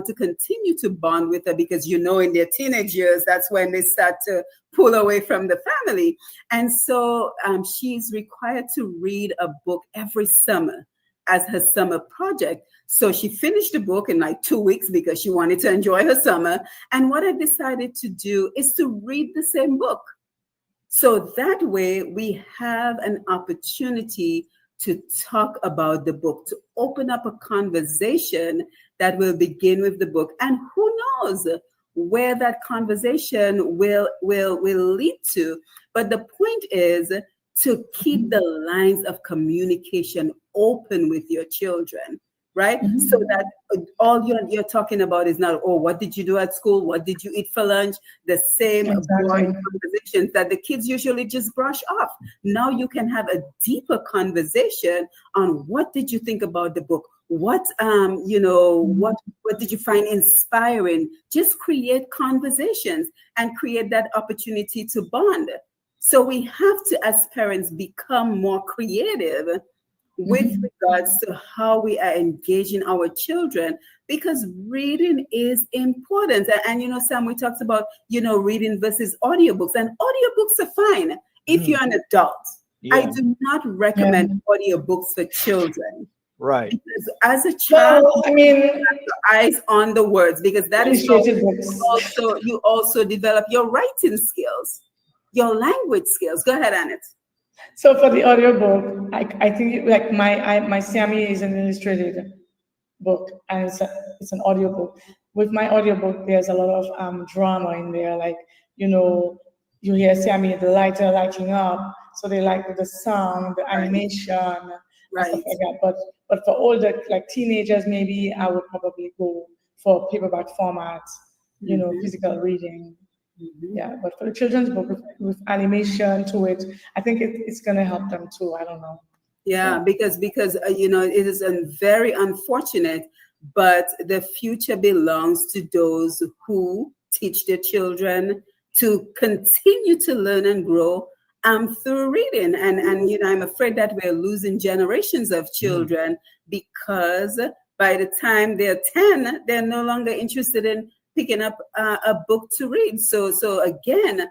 to continue to bond with her, because in their teenage years, that's when they start to pull away from the family. And so she's required to read a book every summer as her summer project. So she finished the book in like 2 weeks because she wanted to enjoy her summer. And what I decided to do is to read the same book. So that way we have an opportunity to talk about the book, to open up a conversation that will begin with the book. And who knows where that conversation will lead to. But the point is to keep the lines of communication open with your children, right? So that all you're talking about is not, oh, what did you do at school? What did you eat for lunch? The same boring conversations that the kids usually just brush off. Now you can have a deeper conversation on what did you think about the book? What what did you find inspiring? Just create conversations and create that opportunity to bond. So we have to, as parents, become more creative with regards to how we are engaging our children, because reading is important. And Sam, we talked about, reading versus audiobooks, and audiobooks are fine if you're an adult. I do not recommend audiobooks for children. Right. Because as a child, I mean, you have your eyes on the words, because that is how you also develop your writing skills, your language skills. Go ahead, Annette. So for the audiobook, I think like my Sammy is an illustrated book, and it's an audiobook. With my audiobook, there's a lot of drama in there. Like, you hear Sammy, the lighter lighting up, so they like the sound, the animation, and stuff like that. But for older, like teenagers, maybe I would probably go for paperback format, physical reading. Yeah, but for the children's book with animation to it, I think it's going to help them too. I don't know. Yeah, because it is very unfortunate, but the future belongs to those who teach their children to continue to learn and grow through reading. And I'm afraid that we're losing generations of children because by the time they're 10, they're no longer interested in picking up a book to read. So again,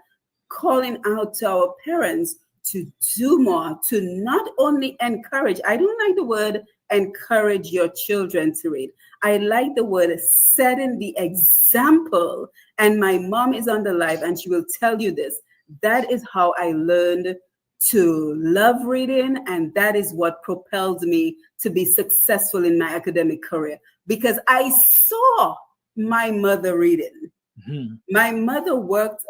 calling out to our parents to do more, to not only encourage. I don't like the word encourage your children to read. I like the word setting the example. And my mom is on the live and she will tell you this. That is how I learned to love reading. And that is what propelled me to be successful in my academic career, because I saw my mother reading. My mother worked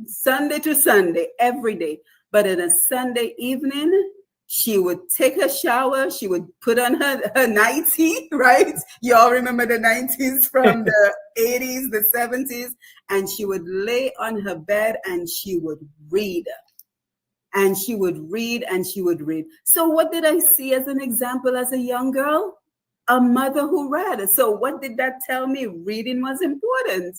Sunday to Sunday every day, but on a Sunday evening, she would take a shower, she would put on her nightie, right? You all remember the 90s from the 80s, the 70s, and she would lay on her bed and she would read. And she would read and she would read. So what did I see as an example as a young girl? A mother who read. So what did that tell me? Reading was important.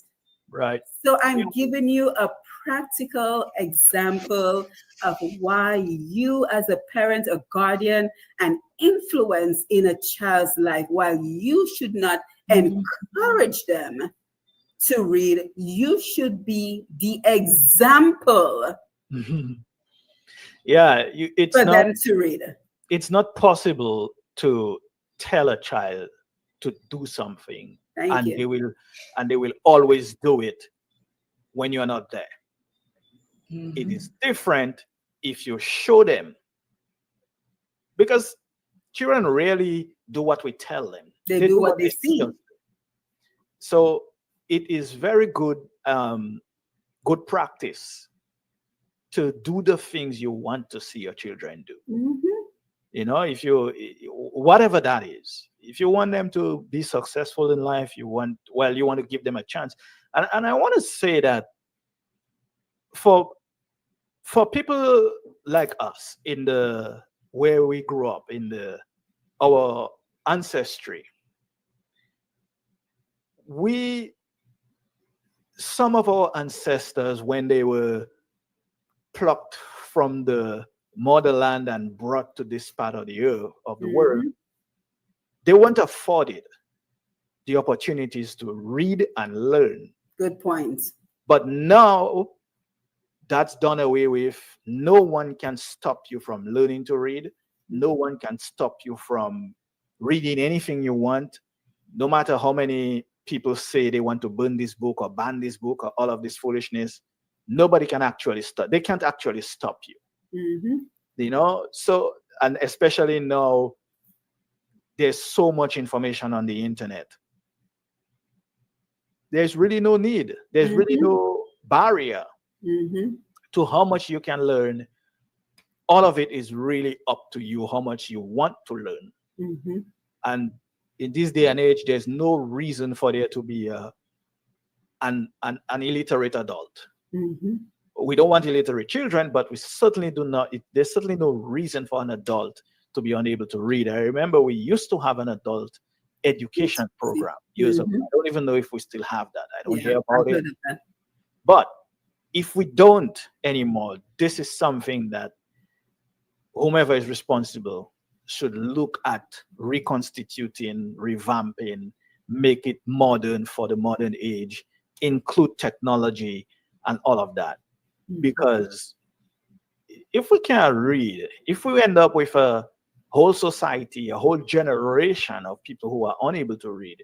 Right. So I'm giving you a practical example of why you as a parent, a guardian, an influence in a child's life, while you should not encourage them to read, you should be the example it's for not them to read. It's not possible to tell a child to do something they will always do it when you're not there. It is different if you show them, because children rarely do what we tell them. They do what they see. So it is very good good practice to do the things you want to see your children do. If you, whatever that is, if you want them to be successful in life, you want to give them a chance. And I want to say that for people like us in where we grew up, in our ancestry, some of our ancestors, when they were plucked from the motherland and brought to this part of the earth, of the world, they weren't afforded the opportunities to read and learn. Good point. But now that's done away with. No one can stop you from learning to read. No one can stop you from reading anything you want, no matter how many people say they want to burn this book or ban this book or all of this foolishness. Nobody can actually stop. They can't actually stop you. So, and especially now, there's so much information on the internet. There's really no need. There's really no barrier to how much you can learn. All of it is really up to you, how much you want to learn. And in this day and age, there's no reason for there to be an illiterate adult. Mm-hmm. We don't want illiterate children, but we certainly do not. There's certainly no reason for an adult to be unable to read. I remember we used to have an adult education program years ago. I don't even know if we still have that. I don't hear about it. But if we don't anymore, this is something that whomever is responsible should look at reconstituting, revamping, make it modern for the modern age, include technology and all of that. Because if we can't read, if we end up with a whole society, a whole generation of people who are unable to read,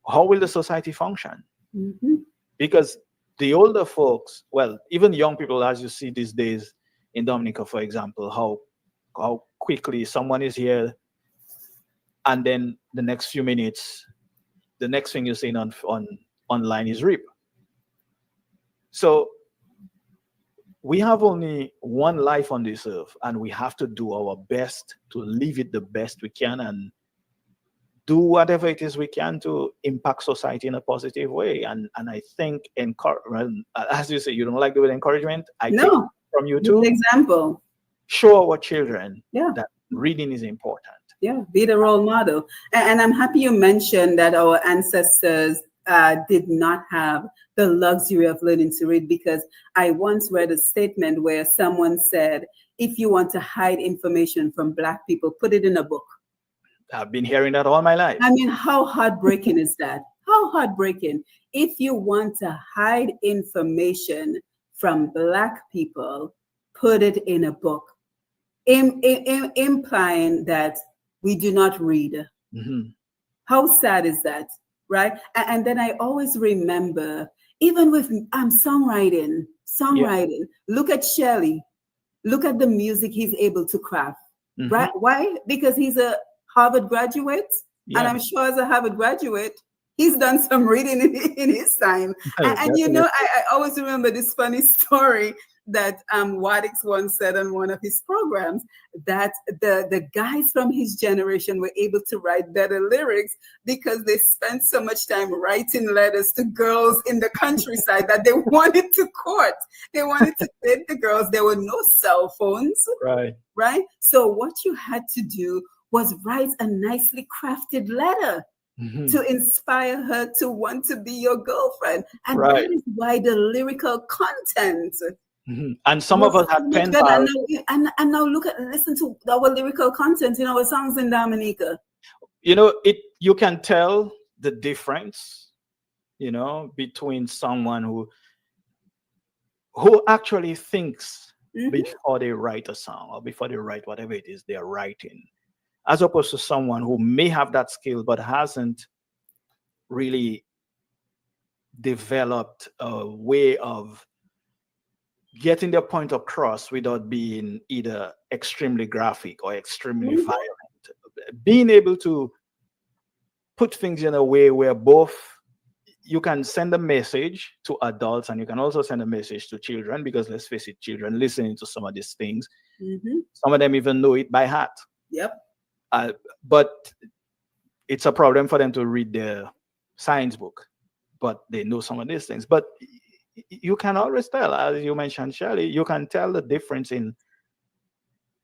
how will the society function? Mm-hmm. Because the older folks, well, even young people, as you see these days in Dominica, for example, how quickly someone is here, and then the next few minutes, the next thing you're seeing online is RIP. So we have only one life on this earth, and we have to do our best to live it the best we can and do whatever it is we can to impact society in a positive way. And I think, as you say, you don't like the word encouragement. I take it from you too. Good example. Show our children that reading is important. Yeah, be the role model. And I'm happy you mentioned that our ancestors did not have the luxury of learning to read, because I once read a statement where someone said, if you want to hide information from Black people, put it in a book. I've been hearing that all my life. I mean, how heartbreaking is that? How heartbreaking. If you want to hide information from Black people, put it in a book, implying that we do not read. Mm-hmm. How sad is that, right? And then I always remember, even with songwriting, look at Shelley, look at the music he's able to craft, right? Why? Because he's a Harvard graduate, and I'm sure as a Harvard graduate, he's done some reading in his time. And you know, I always remember this funny story that Wadix once said on one of his programs, that the guys from his generation were able to write better lyrics because they spent so much time writing letters to girls in the countryside that they wanted to court. They wanted to date the girls. There were no cell phones. Right? So what you had to do was write a nicely crafted letter to inspire her to want to be your girlfriend. And that is why the lyrical content. And some of us had pen pals. And now listen to our lyrical content in our songs in Dominica. You know, you can tell the difference, you know, between someone who actually thinks before they write a song or before they write whatever it is they're writing, as opposed to someone who may have that skill but hasn't really developed a way of getting their point across without being either extremely graphic or extremely violent. Being able to put things in a way where both you can send a message to adults and you can also send a message to children, because let's face it, children listening to some of these things, some of them even know it by heart. But it's a problem for them to read their science book, but they know some of these things. But you can always tell, as you mentioned, Shelley, you can tell the difference in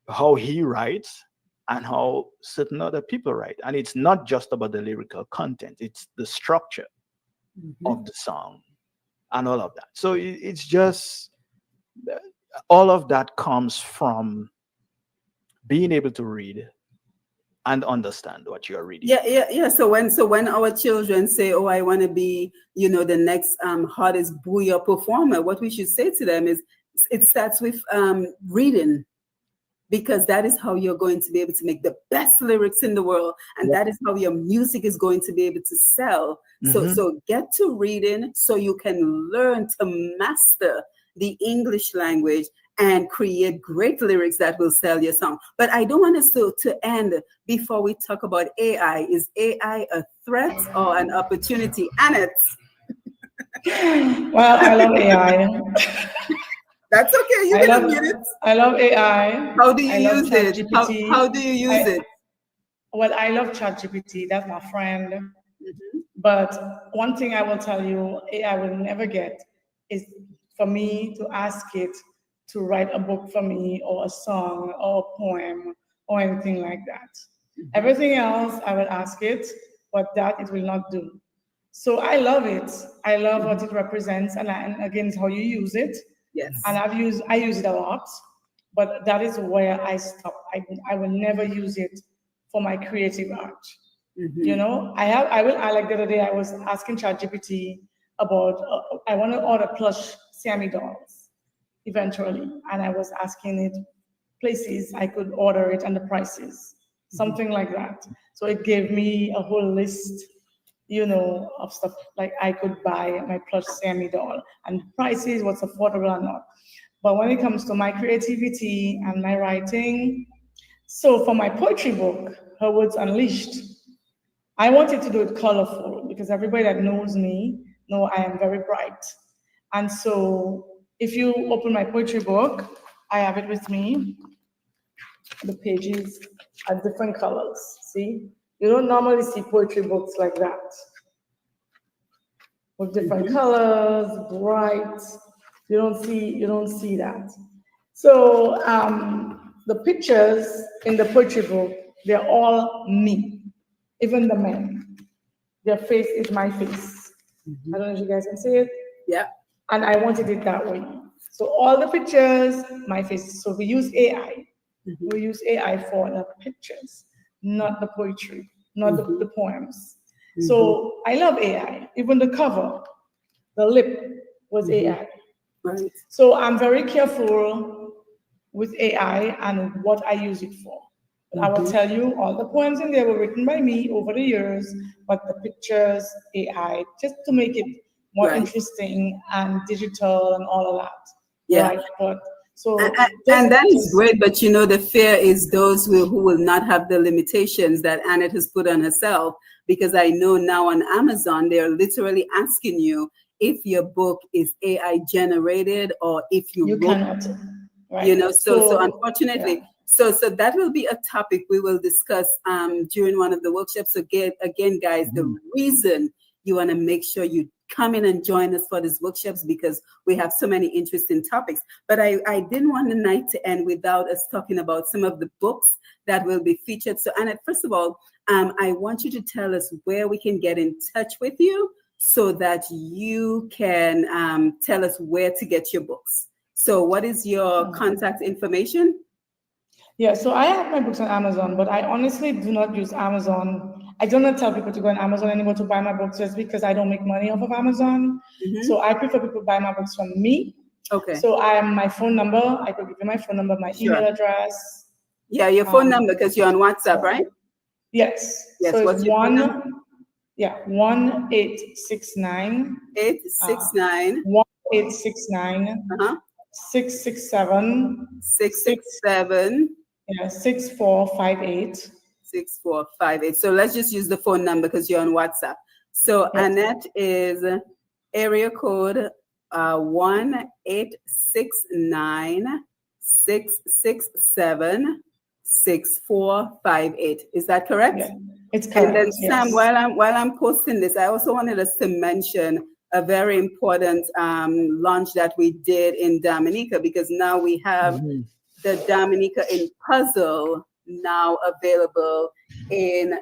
how he writes and how certain other people write. And it's not just about the lyrical content, it's the structure of the song and all of that. So it's just, all of that comes from being able to read and understand what you are reading. Yeah. So when our children say, "Oh, I want to be, you know, the next hottest booyah performer," what we should say to them is, it starts with reading, because that is how you're going to be able to make the best lyrics in the world, and that is how your music is going to be able to sell. So get to reading so you can learn to master the English language and create great lyrics that will sell your song. But I don't want us to end before we talk about AI. Is AI a threat or an opportunity? Annette? Well, I love AI. That's okay. You can admit it. I love AI. How do you use it? How do you use it? well, I love ChatGPT. That's my friend. But one thing I will tell you, I will never get is for me to ask it to write a book for me or a song or a poem or anything like that. Everything else I will ask it, but that it will not do. So I love it. I love what it represents, and again, it's how you use it. Yes. And I use it a lot, but that is where I stop. I will never use it for my creative art. You know, I like the other day I was asking ChatGPT about I want to order plush Sammy dolls eventually, and I was asking it places I could order it and the prices, something like that. So it gave me a whole list, you know, of stuff like I could buy my plush Sammy doll and prices, what's affordable or not. But when it comes to my creativity and my writing, so for my poetry book, Her Words Unleashed, I wanted to do it colorful because everybody that knows me know I am very bright. And so if you open my poetry book, I have it with me. The pages are different colors, see? You don't normally see poetry books like that. With different colors, bright. You don't see that. So the pictures in the poetry book, they're all me. Even the men, their face is my face. I don't know if you guys can see it. Yeah. And I wanted it that way. So all the pictures, my face. So we use AI. We use AI for the pictures, not the poetry, not the poems. So I love AI. Even the cover, the lip was AI. Right. So I'm very careful with AI and what I use it for. I will tell you all the poems in there were written by me over the years, but the pictures, AI, just to make it more interesting and digital and all of that. Yeah. Right? But so and that is great, but you know, the fear is those who will not have the limitations that Annette has put on herself, because I know now on Amazon, they're literally asking you if your book is AI generated or if you wrote, cannot. Right. You know, so unfortunately, so that will be a topic we will discuss during one of the workshops. Again, guys, the reason you want to make sure you come in and join us for these workshops, because we have so many interesting topics. But I didn't want the night to end without us talking about some of the books that will be featured. So Annette, first of all, I want you to tell us where we can get in touch with you so that you can tell us where to get your books. So what is your contact information? Yeah, so I have my books on Amazon, but I honestly do not use Amazon. I do not tell people to go on Amazon anymore to buy my books just because I don't make money off of Amazon. So I prefer people buy my books from me. Okay. So my phone number, I could give you my phone number, my email address. Yeah, your phone number, because you're on WhatsApp, right? Yes. Yes. So what's it's your phone number? 1869 869 1869 667 667 6458. 6458. So let's just use the phone number because you're on WhatsApp. So Annette is area code 1869 667 6458. Is that correct? Yeah, it's correct. And then Sam, while I'm posting this, I also wanted us to mention a very important launch that we did in Dominica, because now we have the Dominica in Puzzle now available in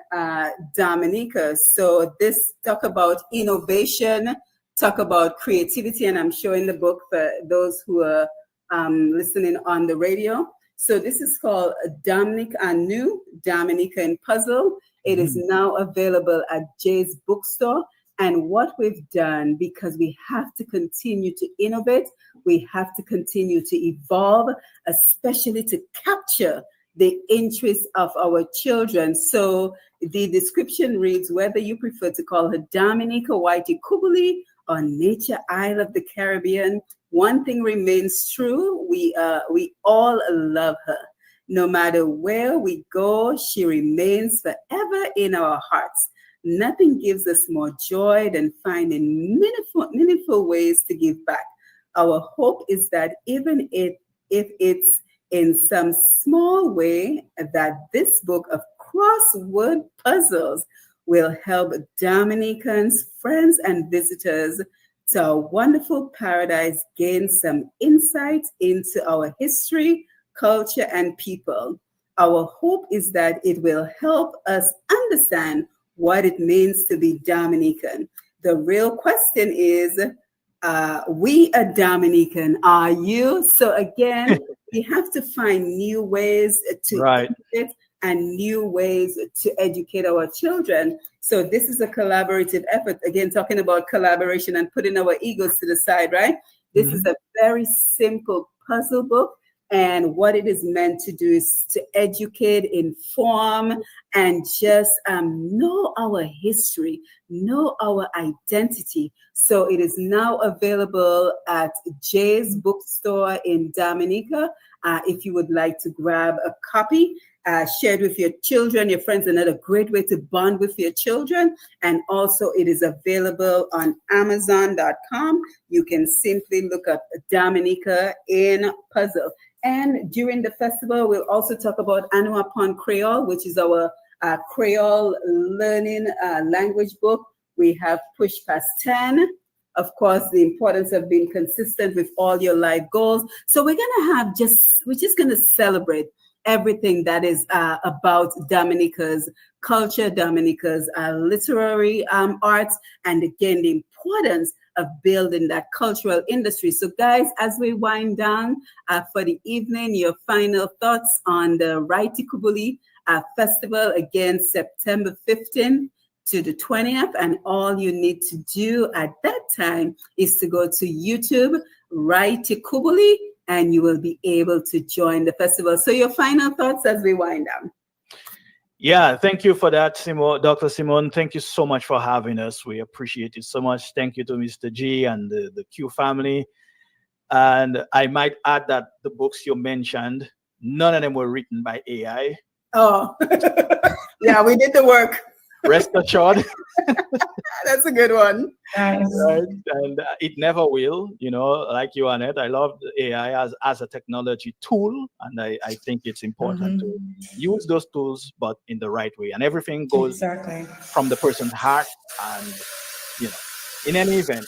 Dominica. So this talk about innovation, talk about creativity, and I'm showing the book for those who are listening on the radio. So this is called Dominica in Puzzle. It is now available at Jay's Bookstore. And what we've done, because we have to continue to innovate, we have to continue to evolve, especially to capture the interests of our children. So the description reads, whether you prefer to call her Dominica Whitey Kubuli or Nature Isle of the Caribbean, one thing remains true. We all love her. No matter where we go, she remains forever in our hearts. Nothing gives us more joy than finding meaningful ways to give back. Our hope is that even if it's in some small way, that this book of crossword puzzles will help Dominicans, friends, and visitors to our wonderful paradise gain some insight into our history, culture, and people. Our hope is that it will help us understand what it means to be Dominican. The real question is, we are Dominican, are you? So again, we have to find new ways to educate and new ways to educate our children. So this is a collaborative effort. Again, talking about collaboration and putting our egos to the side, right? This is a very simple puzzle book. And what it is meant to do is to educate, inform, and just know our history, know our identity. So it is now available at Jay's Bookstore in Dominica. If you would like to grab a copy, share it with your children, your friends, another great way to bond with your children. And also it is available on Amazon.com. You can simply look up Dominica in Puzzle. And during the festival, we'll also talk about Anua Pon Creole, which is our Creole learning language book. We have Push Past 10. Of course, the importance of being consistent with all your life goals. So we're just going to celebrate everything that is about Dominica's culture, Dominica's literary arts, and again, the importance of building that cultural industry. So guys, as we wind down for the evening, your final thoughts on the Write Kubuli Festival, again, September 15th to the 20th. And all you need to do at that time is to go to YouTube, Write Kubuli, and you will be able to join the festival. So your final thoughts as we wind down. Yeah, thank you for that, Dr. Simone. Thank you so much for having us. We appreciate it so much. Thank you to Mr. G and the Q family. And I might add that the books you mentioned, none of them were written by AI. Oh, yeah, we did the work. Rest assured. That's a good one. Nice. Right? And it never will, like you, Annette. I love AI as a technology tool. And I think it's important to use those tools, but in the right way. And everything goes from the person's heart. And, in any event,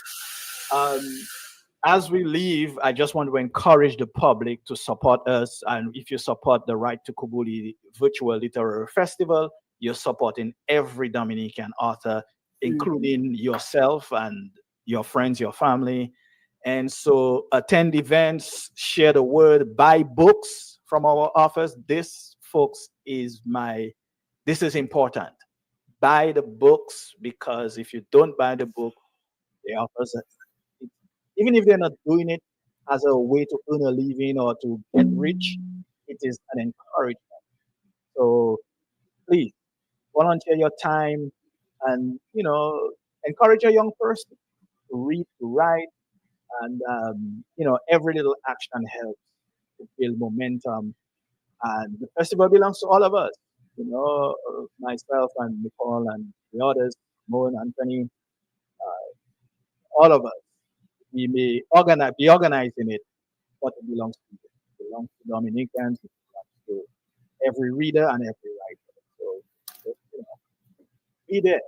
as we leave, I just want to encourage the public to support us. And if you support the Write Kubuli Virtual Literary Festival, you're supporting every Dominican author, including yourself and your friends, your family. And so attend events, share the word, buy books from our authors. This, folks, this is important. Buy the books, because if you don't buy the book, the authors, even if they're not doing it as a way to earn a living or to get rich, it is an encouragement. So please, volunteer your time and, encourage a young person to read, to write, and, every little action helps to build momentum. And the festival belongs to all of us, myself and Nicole and the others, Mo and Anthony, all of us. We may be organizing it, but it belongs to you. It belongs to Dominicans, it belongs to every reader and every writer. So, be there.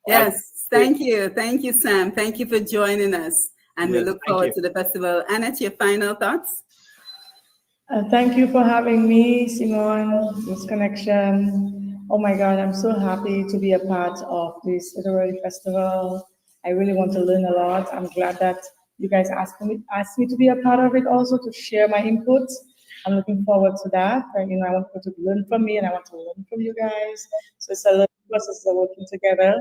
Yes, thank you. Thank you, Sam. Thank you for joining us. And we look forward to the festival. Annette, your final thoughts? Thank you for having me, Simone, this connection. Oh my God, I'm so happy to be a part of this literary festival. I really want to learn a lot. I'm glad that you guys asked me to be a part of it also, to share my input. I'm looking forward to that. I want people to learn from me and I want to learn from you guys. So it's a learning process of working together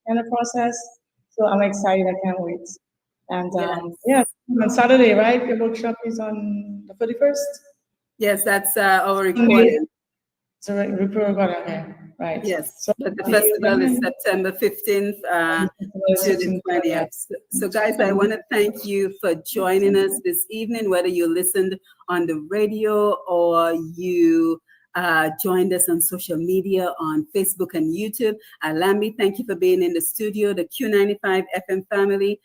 in the process. So I'm excited, I can't wait. And on Saturday, right? The workshop is on the 31st? Yes, that's our recording. So recording, right? Yes, so but the festival is September 15th to the 20th. So guys, I want to thank you for joining us this evening, whether you listened on the radio or you joined us on social media on Facebook and YouTube. Lambi, thank you for being in the studio, the Q95 FM family.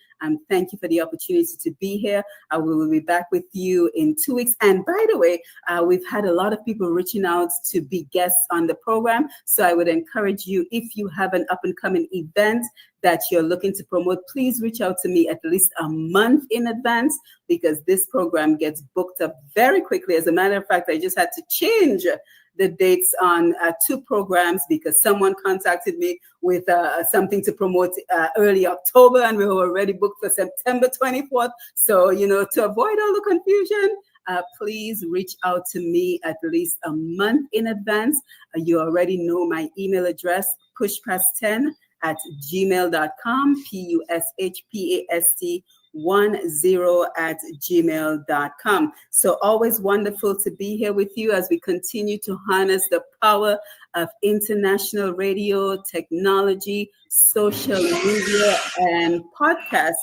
Thank you for the opportunity to be here. We will be back with you in 2 weeks. And by the way, we've had a lot of people reaching out to be guests on the program. So I would encourage you, if you have an up-and-coming event that you're looking to promote, please reach out to me at least a month in advance, because this program gets booked up very quickly. As a matter of fact, I just had to change the dates on 2 programs because someone contacted me with something to promote early October, and we were already booked for September 24th. So, to avoid all the confusion, please reach out to me at least a month in advance. You already know my email address, pushpast10@gmail.com, pushpast10@gmail.com. So always wonderful to be here with you as we continue to harness the power of international radio, technology, social media, and podcasts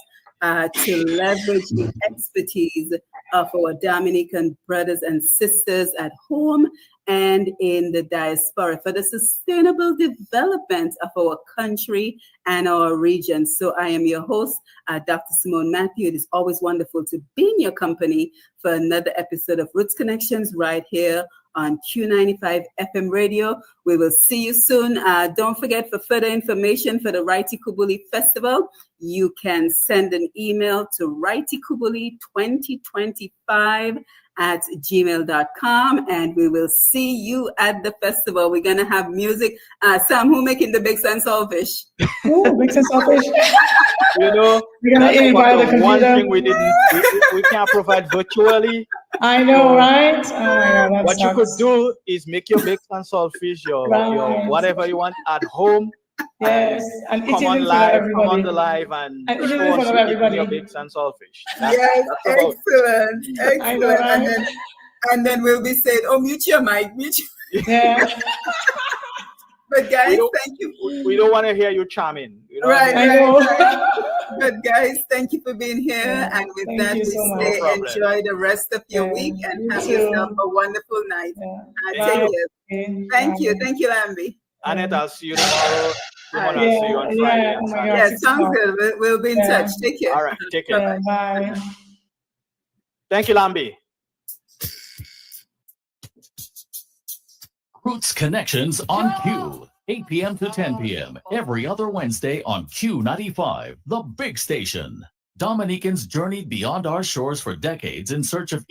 to leverage the expertise of our Dominican brothers and sisters at home and in the diaspora for the sustainable development of our country and our region. So I am your host, Dr. Simone Matthew. It is always wonderful to be in your company for another episode of Roots Connections right here on Q95 FM radio. We will see you soon. Don't forget, for further information for the Righty Kubuli Festival, you can send an email to rightykubuli2025@gmail.com, and we will see you at the festival. We're going to have music. Sam, who making the big and saltfish? Ooh, big and saltfish. We're gonna invite the computer. One thing we can't provide virtually. I know, right? Oh my God, what you could do is make your baked and saltfish, your whatever you want at home. Yes, and come on live, come on the live, and it is in front of everybody. Your baked and saltfish. Yes, excellent, excellent. And then we'll be saying, "Oh, mute your mic, mute your." Yeah. But guys, thank you. We don't want to hear you charming. Right, I know. But guys, thank you for being here. And with that, we say enjoy the rest of your week and have yourself a wonderful night. Take care. Thank you. Thank you, Lambi. Annette, I'll see you tomorrow. I'll see you on Friday. Yeah, sounds good. We'll be in touch. Take care. All right. Take care. Bye. Thank you, Lambi. Roots Connections on Q, 8 p.m. to 10 p.m. every other Wednesday on Q95, the big station. Dominicans journeyed beyond our shores for decades in search of